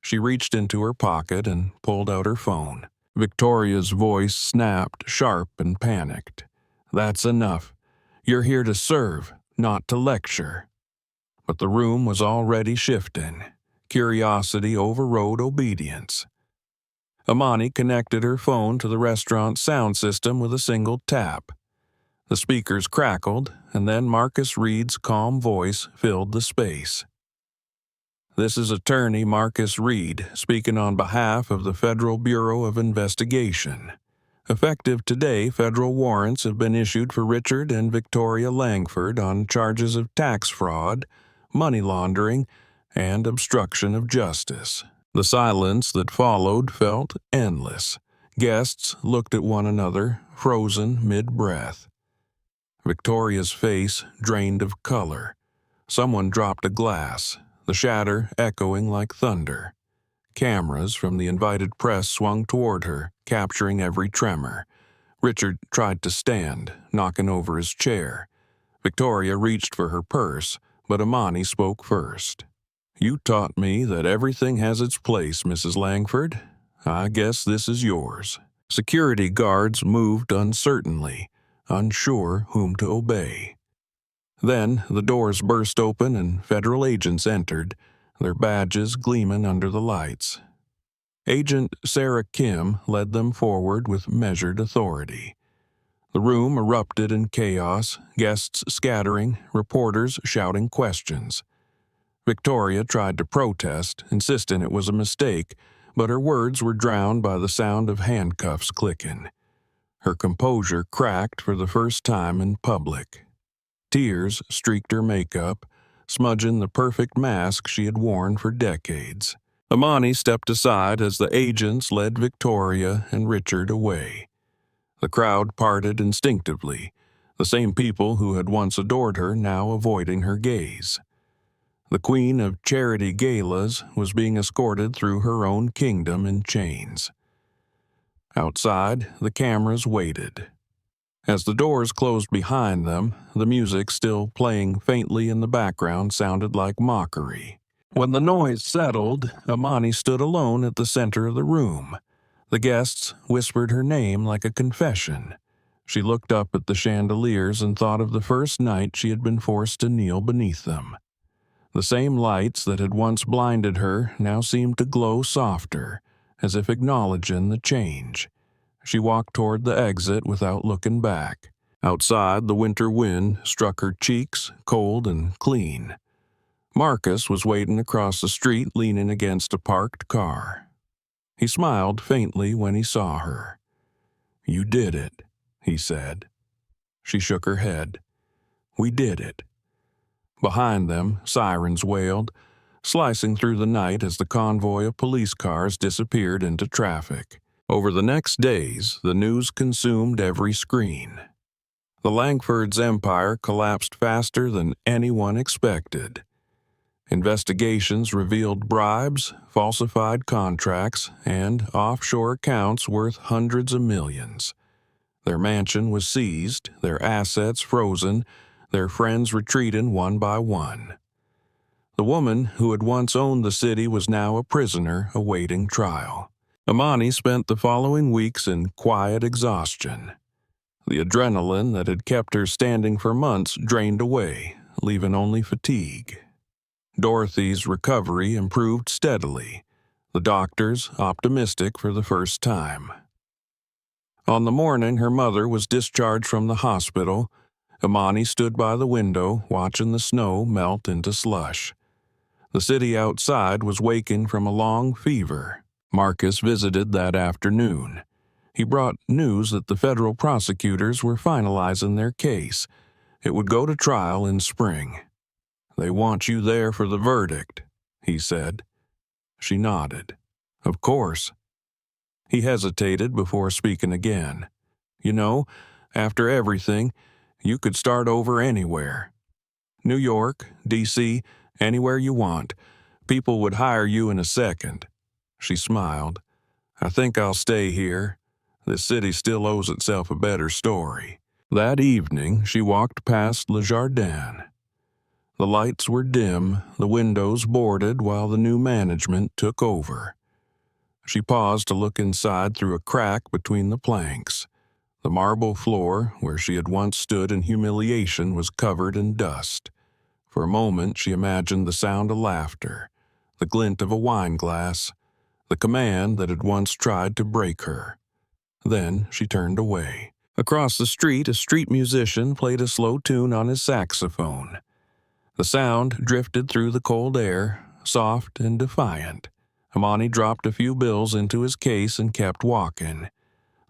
She reached into her pocket and pulled out her phone. Victoria's voice snapped, sharp and panicked. "That's enough. You're here to serve, not to lecture." But the room was already shifting. Curiosity overrode obedience. Imani connected her phone to the restaurant's sound system with a single tap. The speakers crackled, and then Marcus Reed's calm voice filled the space. "This is Attorney Marcus Reed speaking on behalf of the Federal Bureau of Investigation. Effective today, federal warrants have been issued for Richard and Victoria Langford on charges of tax fraud, money laundering, and obstruction of justice." The silence that followed felt endless. Guests looked at one another, frozen mid-breath. Victoria's face drained of color. Someone dropped a glass, the shatter echoing like thunder. Cameras from the invited press swung toward her, capturing every tremor. Richard tried to stand, knocking over his chair. Victoria reached for her purse, but Imani spoke first. "You taught me that everything has its place, Mrs. Langford. I guess this is yours." Security guards moved uncertainly, unsure whom to obey. Then the doors burst open and federal agents entered, their badges gleaming under the lights. Agent Sarah Kim led them forward with measured authority. The room erupted in chaos, guests scattering, reporters shouting questions. Victoria tried to protest, insisting it was a mistake, but her words were drowned by the sound of handcuffs clicking. Her composure cracked for the first time in public. Tears streaked her makeup, smudging the perfect mask she had worn for decades. Imani stepped aside as the agents led Victoria and Richard away. The crowd parted instinctively, the same people who had once adored her now avoiding her gaze. The queen of charity galas was being escorted through her own kingdom in chains. Outside, the cameras waited. As the doors closed behind them, the music still playing faintly in the background sounded like mockery. When the noise settled, Amani stood alone at the center of the room. The guests whispered her name like a confession. She looked up at the chandeliers and thought of the first night she had been forced to kneel beneath them. The same lights that had once blinded her now seemed to glow softer, as if acknowledging the change. She walked toward the exit without looking back. Outside, the winter wind struck her cheeks, cold and clean. Marcus was waiting across the street, leaning against a parked car. He smiled faintly when he saw her. "You did it," he said. She shook her head. "We did it." Behind them, sirens wailed, slicing through the night as the convoy of police cars disappeared into traffic. Over the next days, the news consumed every screen. The Langford's empire collapsed faster than anyone expected. Investigations revealed bribes, falsified contracts, and offshore accounts worth hundreds of millions. Their mansion was seized, their assets frozen, their friends retreating one by one. The woman who had once owned the city was now a prisoner awaiting trial. Amani spent the following weeks in quiet exhaustion. The adrenaline that had kept her standing for months drained away, leaving only fatigue. Dorothy's recovery improved steadily, the doctors optimistic for the first time. On the morning her mother was discharged from the hospital, Amani stood by the window watching the snow melt into slush. The city outside was waking from a long fever. Marcus visited that afternoon. He brought news that the federal prosecutors were finalizing their case. It would go to trial in spring. "They want you there for the verdict," he said. She nodded. "Of course." He hesitated before speaking again. "You know, after everything, you could start over anywhere. New York, D.C., anywhere you want. People would hire you in a second." She smiled. "I think I'll stay here. This city still owes itself a better story." That evening, she walked past Le Jardin. The lights were dim, the windows boarded while the new management took over. She paused to look inside through a crack between the planks. The marble floor, where she had once stood in humiliation, was covered in dust. For a moment, she imagined the sound of laughter, the glint of a wineglass, the command that had once tried to break her. Then she turned away. Across the street, a street musician played a slow tune on his saxophone. The sound drifted through the cold air, soft and defiant. Amani dropped a few bills into his case and kept walking.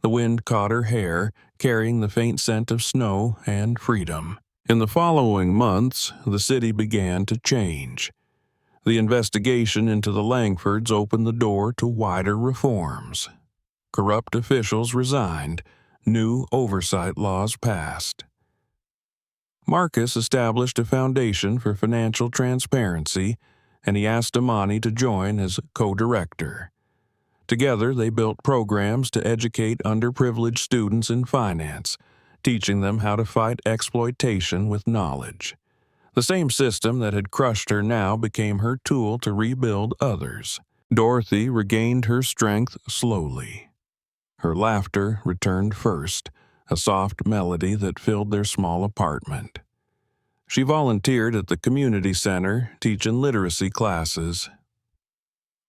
The wind caught her hair, carrying the faint scent of snow and freedom. In the following months, the city began to change. The investigation into the Langfords opened the door to wider reforms. Corrupt officials resigned. New oversight laws passed. Marcus established a foundation for financial transparency, and he asked Amani to join as co-director. Together, they built programs to educate underprivileged students in finance, teaching them how to fight exploitation with knowledge. The same system that had crushed her now became her tool to rebuild others. Dorothy regained her strength slowly. Her laughter returned first, a soft melody that filled their small apartment. She volunteered at the community center, teaching literacy classes.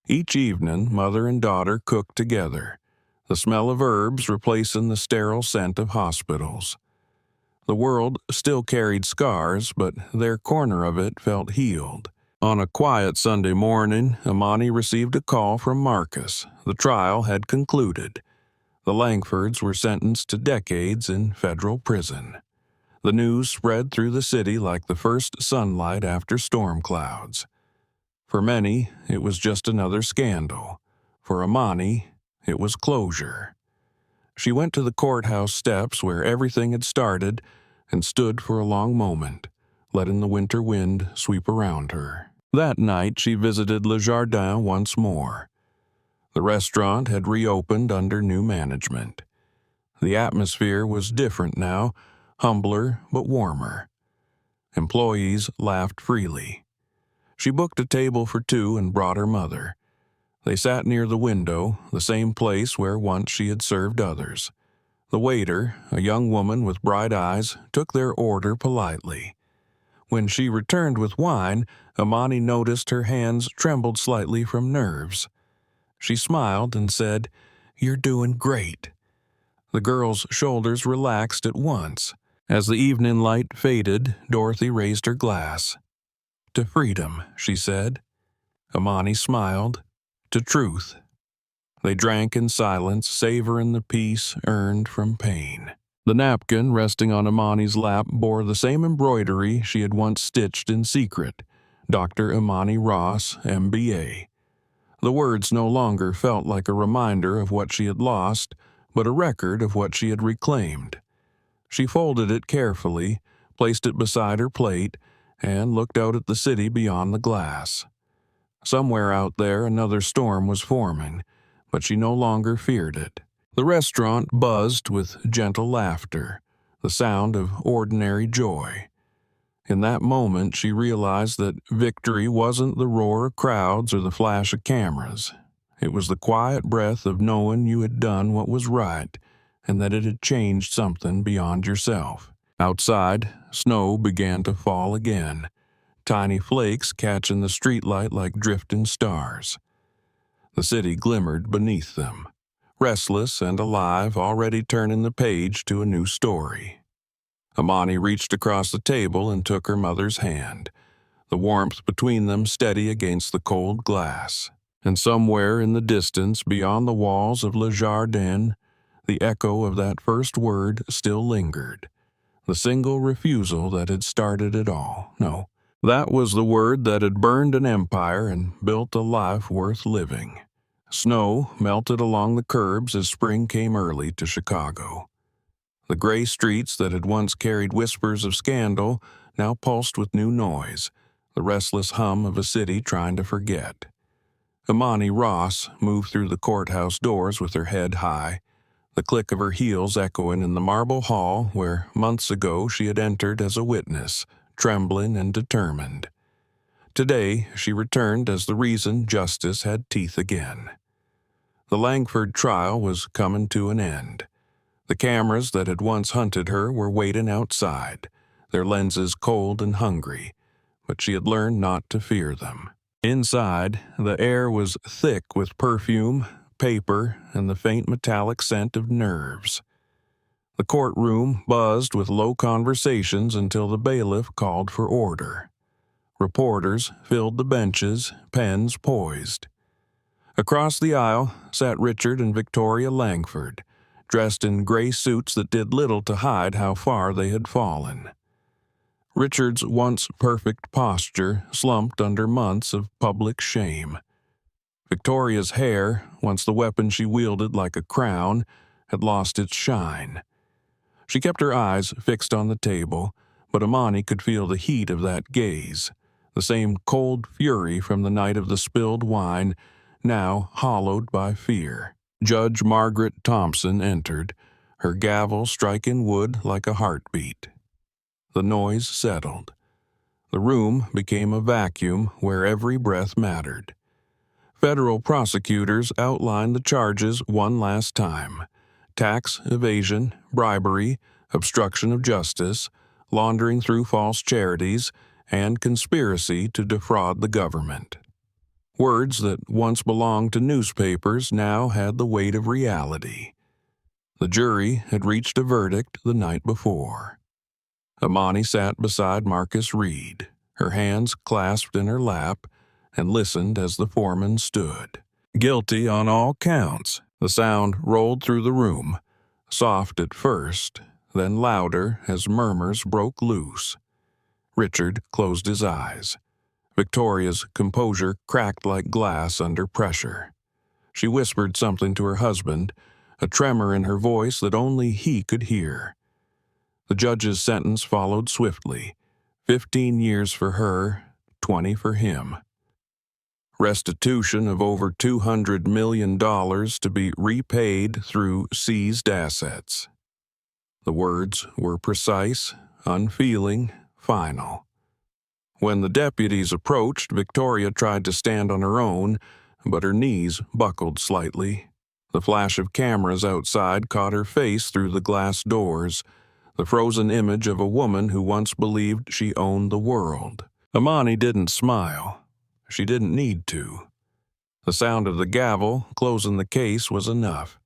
Each evening, mother and daughter cooked together, the smell of herbs replacing the sterile scent of hospitals. The world still carried scars, but their corner of it felt healed. On a quiet Sunday morning, Amani received a call from Marcus. The trial had concluded. The Langfords were sentenced to decades in federal prison. The news spread through the city like the first sunlight after storm clouds. For many, it was just another scandal. For Amani, it was closure. She went to the courthouse steps where everything had started and stood for a long moment, letting the winter wind sweep around her. That night, she visited Le Jardin once more. The restaurant had reopened under new management. The atmosphere was different now, humbler but warmer. Employees laughed freely. She booked a table for two and brought her mother. They sat near the window, the same place where once she had served others. The waiter, a young woman with bright eyes, took their order politely. When she returned with wine, Amani noticed her hands trembled slightly from nerves. She smiled and said, "You're doing great." The girl's shoulders relaxed at once. As the evening light faded, Dorothy raised her glass. "To freedom," she said. Amani smiled. "To truth." They drank in silence, savoring the peace earned from pain. The napkin resting on Amani's lap bore the same embroidery she had once stitched in secret, Dr. Imani Ross, MBA. The words no longer felt like a reminder of what she had lost, but a record of what she had reclaimed. She folded it carefully, placed it beside her plate, and looked out at the city beyond the glass. Somewhere out there another storm was forming, but she no longer feared it. The restaurant buzzed with gentle laughter, the sound of ordinary joy. In that moment, she realized that victory wasn't the roar of crowds or the flash of cameras. It was the quiet breath of knowing you had done what was right and that it had changed something beyond yourself. Outside, snow began to fall again, tiny flakes catching the streetlight like drifting stars. The city glimmered beneath them, restless and alive, already turning the page to a new story. Amani reached across the table and took her mother's hand, the warmth between them steady against the cold glass. And somewhere in the distance, beyond the walls of Le Jardin, the echo of that first word still lingered, the single refusal that had started it all. No, that was the word that had burned an empire and built a life worth living. Snow melted along the curbs as spring came early to Chicago. The gray streets that had once carried whispers of scandal now pulsed with new noise, the restless hum of a city trying to forget. Imani Ross moved through the courthouse doors with her head high, the click of her heels echoing in the marble hall where months ago she had entered as a witness, trembling and determined. Today she returned as the reason justice had teeth again. The Langford trial was coming to an end. The cameras that had once hunted her were waiting outside, their lenses cold and hungry, but she had learned not to fear them. Inside, the air was thick with perfume, paper, and the faint metallic scent of nerves. The courtroom buzzed with low conversations until the bailiff called for order. Reporters filled the benches, pens poised. Across the aisle sat Richard and Victoria Langford, dressed in gray suits that did little to hide how far they had fallen. Richard's once perfect posture slumped under months of public shame. Victoria's hair, once the weapon she wielded like a crown, had lost its shine. She kept her eyes fixed on the table, but Imani could feel the heat of that gaze, the same cold fury from the night of the spilled wine, now hollowed by fear. Judge Margaret Thompson entered, her gavel striking wood like a heartbeat. The noise settled. The room became a vacuum where every breath mattered. Federal prosecutors outlined the charges one last time: tax evasion, bribery, obstruction of justice, laundering through false charities, and conspiracy to defraud the government. Words that once belonged to newspapers now had the weight of reality. The jury had reached a verdict the night before. Imani sat beside Marcus Reed, her hands clasped in her lap, and listened as the foreman stood. Guilty on all counts. The sound rolled through the room, soft at first, then louder as murmurs broke loose. Richard closed his eyes. Victoria's composure cracked like glass under pressure. She whispered something to her husband, a tremor in her voice that only he could hear. The judge's sentence followed swiftly. 15 years for her, 20 for him. Restitution of over $200 million to be repaid through seized assets. The words were precise, unfeeling, final. When the deputies approached, Victoria tried to stand on her own, but her knees buckled slightly. The flash of cameras outside caught her face through the glass doors, the frozen image of a woman who once believed she owned the world. Amani didn't smile. She didn't need to. The sound of the gavel closing the case was enough.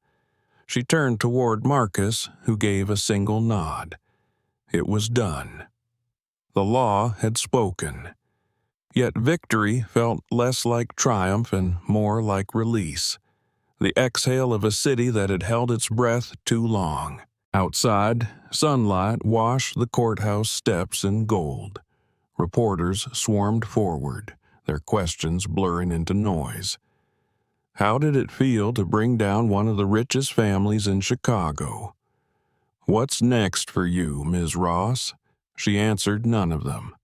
She turned toward Marcus, who gave a single nod. It was done. The law had spoken. Yet victory felt less like triumph and more like release. The exhale of a city that had held its breath too long. Outside, sunlight washed the courthouse steps in gold. Reporters swarmed forward, their questions blurring into noise. How did it feel to bring down one of the richest families in Chicago? "What's next for you, Ms. Ross?" She answered none of them.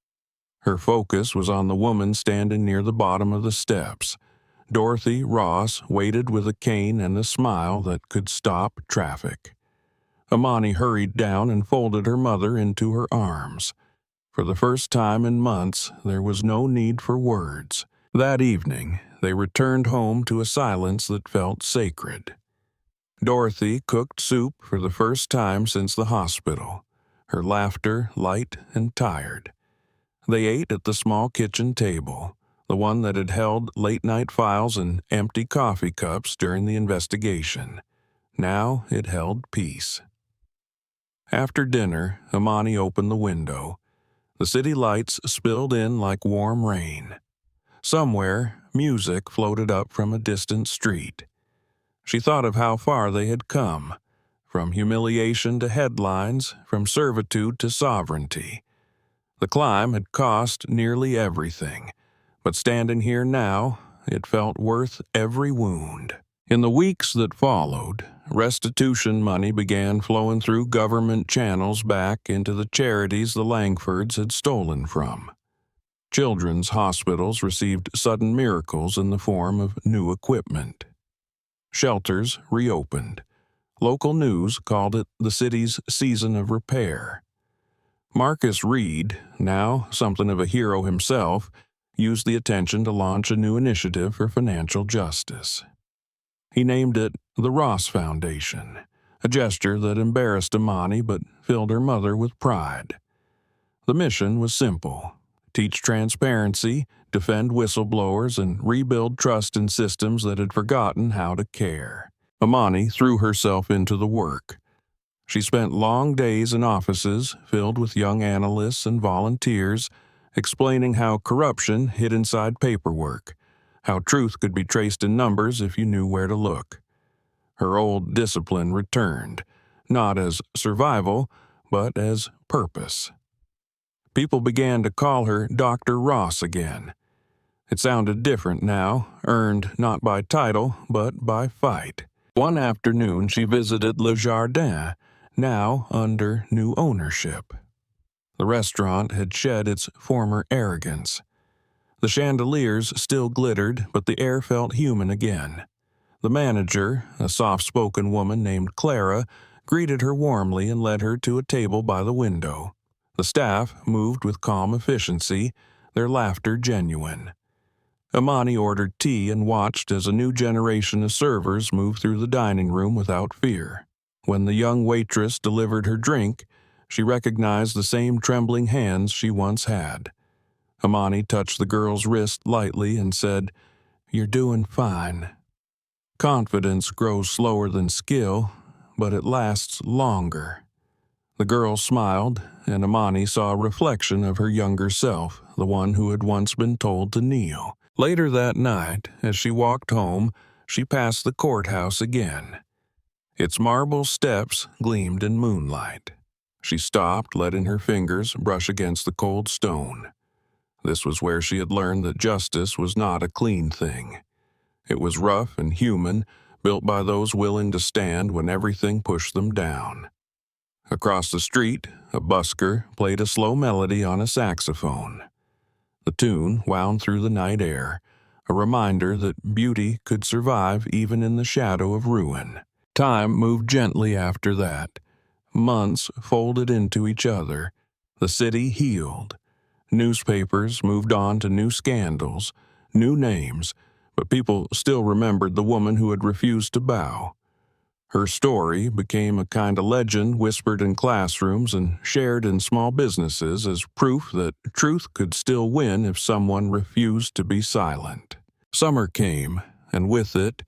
Her focus was on the woman standing near the bottom of the steps. Dorothy Ross waited with a cane and a smile that could stop traffic. Amani hurried down and folded her mother into her arms. For the first time in months, there was no need for words. That evening, they returned home to a silence that felt sacred. Dorothy cooked soup for the first time since the hospital, her laughter light and tired. They ate at the small kitchen table, the one that had held late-night files and empty coffee cups during the investigation. Now it held peace. After dinner, Amani opened the window. The city lights spilled in like warm rain. Somewhere, music floated up from a distant street. She thought of how far they had come, from humiliation to headlines, from servitude to sovereignty. The climb had cost nearly everything, but standing here now, it felt worth every wound. In the weeks that followed, restitution money began flowing through government channels back into the charities the Langfords had stolen from. Children's hospitals received sudden miracles in the form of new equipment. Shelters reopened. Local news called it the city's season of repair. Marcus Reed, now something of a hero himself, used the attention to launch a new initiative for financial justice. He named it the Ross Foundation, a gesture that embarrassed Amani but filled her mother with pride. The mission was simple: teach transparency, defend whistleblowers, and rebuild trust in systems that had forgotten how to care. Amani threw herself into the work. She spent long days in offices filled with young analysts and volunteers, explaining how corruption hid inside paperwork, how truth could be traced in numbers if you knew where to look. Her old discipline returned, not as survival, but as purpose. People began to call her Dr. Ross again. It sounded different now, earned not by title, but by fight. One afternoon she visited Le Jardin, now under new ownership. The restaurant had shed its former arrogance. The chandeliers still glittered, but the air felt human again. The manager, a soft-spoken woman named Clara, greeted her warmly and led her to a table by the window. The staff moved with calm efficiency, their laughter genuine. Amani ordered tea and watched as a new generation of servers moved through the dining room without fear. When the young waitress delivered her drink, she recognized the same trembling hands she once had. Amani touched the girl's wrist lightly and said, "You're doing fine." Confidence grows slower than skill, but it lasts longer. The girl smiled, and Amani saw a reflection of her younger self, the one who had once been told to kneel. Later that night, as she walked home, she passed the courthouse again. Its marble steps gleamed in moonlight. She stopped, letting her fingers brush against the cold stone. This was where she had learned that justice was not a clean thing. It was rough and human, built by those willing to stand when everything pushed them down. Across the street, a busker played a slow melody on a saxophone. The tune wound through the night air, a reminder that beauty could survive even in the shadow of ruin. Time moved gently after that. Months folded into each other. The city healed. Newspapers moved on to new scandals, new names, but people still remembered the woman who had refused to bow. Her story became a kind of legend whispered in classrooms and shared in small businesses as proof that truth could still win if someone refused to be silent. Summer came, and with it,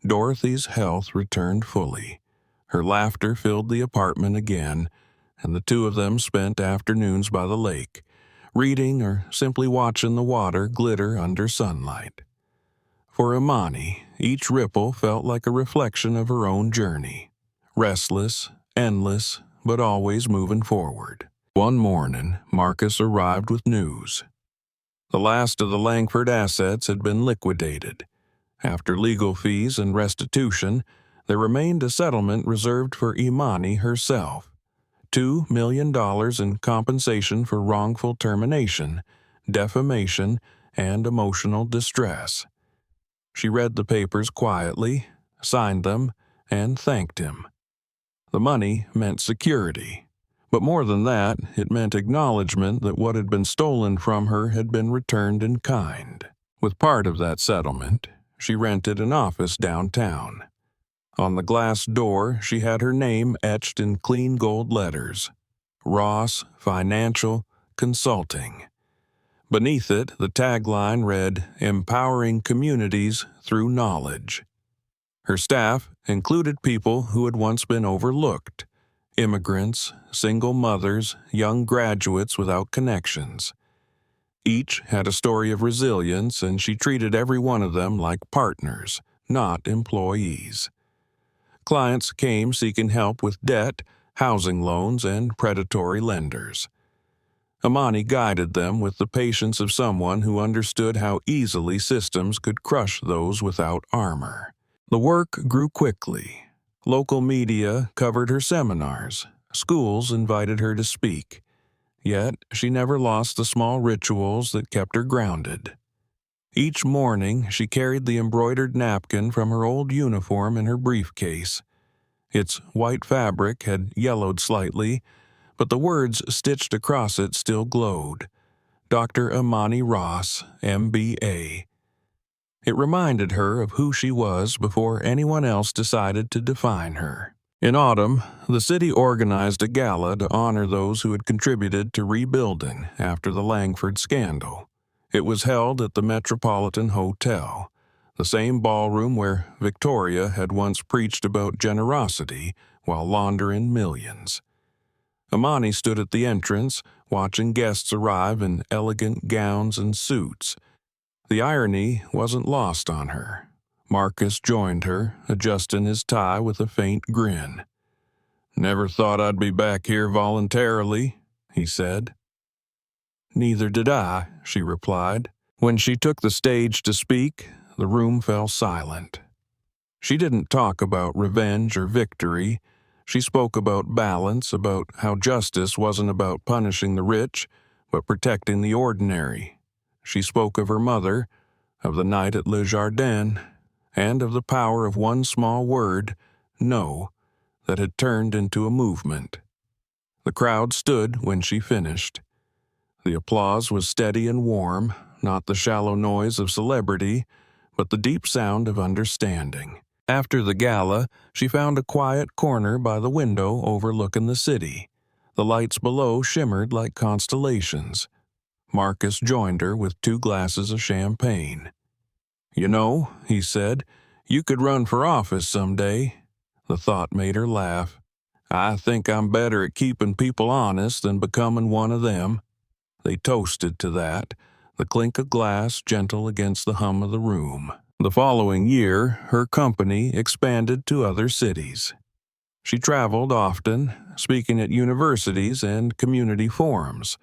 Dorothy's health returned fully. Her laughter filled the apartment again, and the two of them spent afternoons by the lake, reading or simply watching the water glitter under sunlight. For Imani, each ripple felt like a reflection of her own journey. Restless, endless, but always moving forward. One morning, Marcus arrived with news. The last of the Langford assets had been liquidated. After legal fees and restitution, there remained a settlement reserved for Imani herself. $2 million in compensation for wrongful termination, defamation, and emotional distress. She read the papers quietly, signed them, and thanked him. The money meant security, but more than that, it meant acknowledgement that what had been stolen from her had been returned in kind. With part of that settlement, she rented an office downtown. On the glass door, she had her name etched in clean gold letters: Ross Financial Consulting. Beneath it, the tagline read, "Empowering Communities Through Knowledge." Her staff included people who had once been overlooked: immigrants, single mothers, young graduates without connections. Each had a story of resilience, and she treated every one of them like partners, not employees. Clients came seeking help with debt, housing loans, and predatory lenders. Imani guided them with the patience of someone who understood how easily systems could crush those without armor. The work grew quickly. Local media covered her seminars. Schools invited her to speak. Yet she never lost the small rituals that kept her grounded. Each morning she carried the embroidered napkin from her old uniform in her briefcase. Its white fabric had yellowed slightly, but the words stitched across it still glowed. Dr. Imani Ross, MBA. It reminded her of who she was before anyone else decided to define her. In autumn, the city organized a gala to honor those who had contributed to rebuilding after the Langford scandal. It was held at the Metropolitan Hotel, the same ballroom where Victoria had once preached about generosity while laundering millions. Imani stood at the entrance, watching guests arrive in elegant gowns and suits. The irony wasn't lost on her. Marcus joined her, adjusting his tie with a faint grin. "Never thought I'd be back here voluntarily," he said. "Neither did I," she replied. When she took the stage to speak, the room fell silent. She didn't talk about revenge or victory. She spoke about balance, about how justice wasn't about punishing the rich, but protecting the ordinary. She spoke of her mother, of the night at Le Jardin, and of the power of one small word, no, that had turned into a movement. The crowd stood when she finished. The applause was steady and warm, not the shallow noise of celebrity, but the deep sound of understanding. After the gala, she found a quiet corner by the window overlooking the city. The lights below shimmered like constellations. Marcus joined her with 2 glasses of champagne. "You know," he said, "you could run for office someday." The thought made her laugh. "I think I'm better at keeping people honest than becoming one of them." They toasted to that, the clink of glass gentle against the hum of the room. The following year, her company expanded to other cities. She traveled often, speaking at universities and community forums,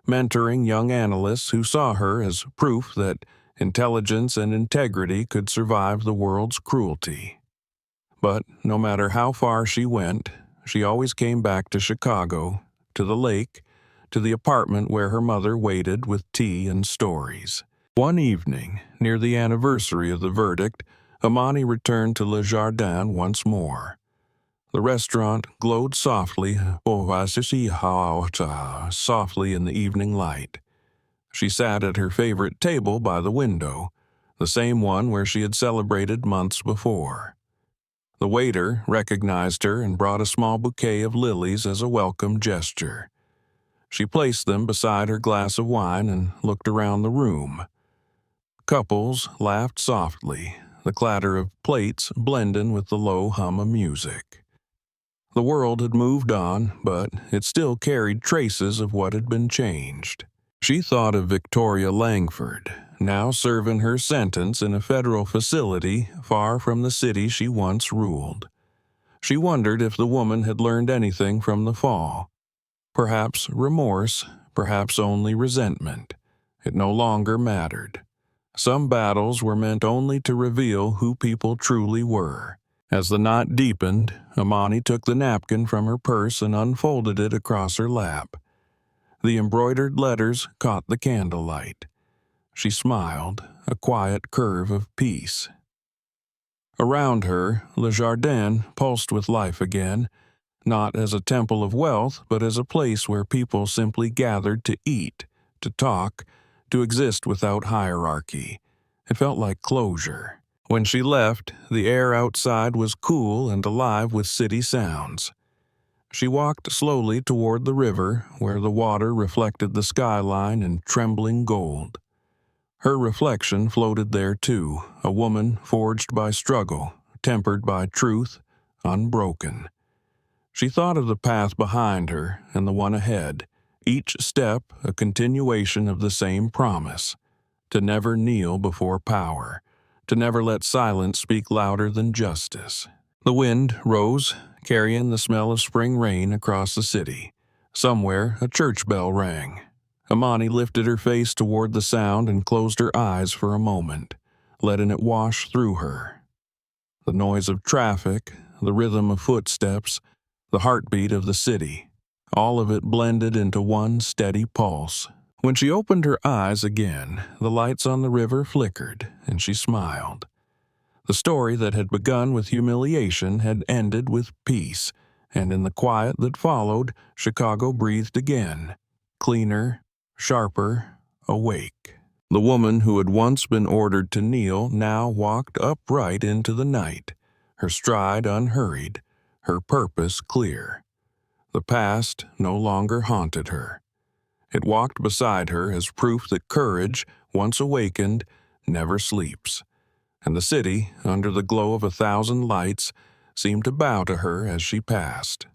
mentoring young analysts who saw her as proof that intelligence and integrity could survive the world's cruelty. But no matter how far she went, she always came back to Chicago, to the lake, to the apartment where her mother waited with tea and stories. One evening, near the anniversary of the verdict, Imani returned to Le Jardin once more. The restaurant glowed softly in the evening light. She sat at her favorite table by the window, the same one where she had celebrated months before. The waiter recognized her and brought a small bouquet of lilies as a welcome gesture. She placed them beside her glass of wine and looked around the room. Couples laughed softly, the clatter of plates blending with the low hum of music. The world had moved on, but it still carried traces of what had been changed. She thought of Victoria Langford, now serving her sentence in a federal facility far from the city she once ruled. She wondered if the woman had learned anything from the fall. Perhaps remorse, perhaps only resentment. It no longer mattered. Some battles were meant only to reveal who people truly were. As the night deepened, Amani took the napkin from her purse and unfolded it across her lap. The embroidered letters caught the candlelight. She smiled, a quiet curve of peace. Around her, Le Jardin pulsed with life again, not as a temple of wealth, but as a place where people simply gathered to eat, to talk, to exist without hierarchy. It felt like closure. When she left, the air outside was cool and alive with city sounds. She walked slowly toward the river, where the water reflected the skyline in trembling gold. Her reflection floated there too, a woman forged by struggle, tempered by truth, unbroken. She thought of the path behind her and the one ahead, each step a continuation of the same promise: to never kneel before power, to never let silence speak louder than justice. The wind rose, carrying the smell of spring rain across the city. Somewhere, a church bell rang. Amani lifted her face toward the sound and closed her eyes for a moment, letting it wash through her. The noise of traffic, the rhythm of footsteps, the heartbeat of the city, all of it blended into one steady pulse. When she opened her eyes again, the lights on the river flickered, and she smiled. The story that had begun with humiliation had ended with peace, and in the quiet that followed, Chicago breathed again, cleaner, sharper, awake. The woman who had once been ordered to kneel now walked upright into the night, her stride unhurried, her purpose clear. The past no longer haunted her. It walked beside her as proof that courage, once awakened, never sleeps. And the city, under the glow of 1,000 lights, seemed to bow to her as she passed.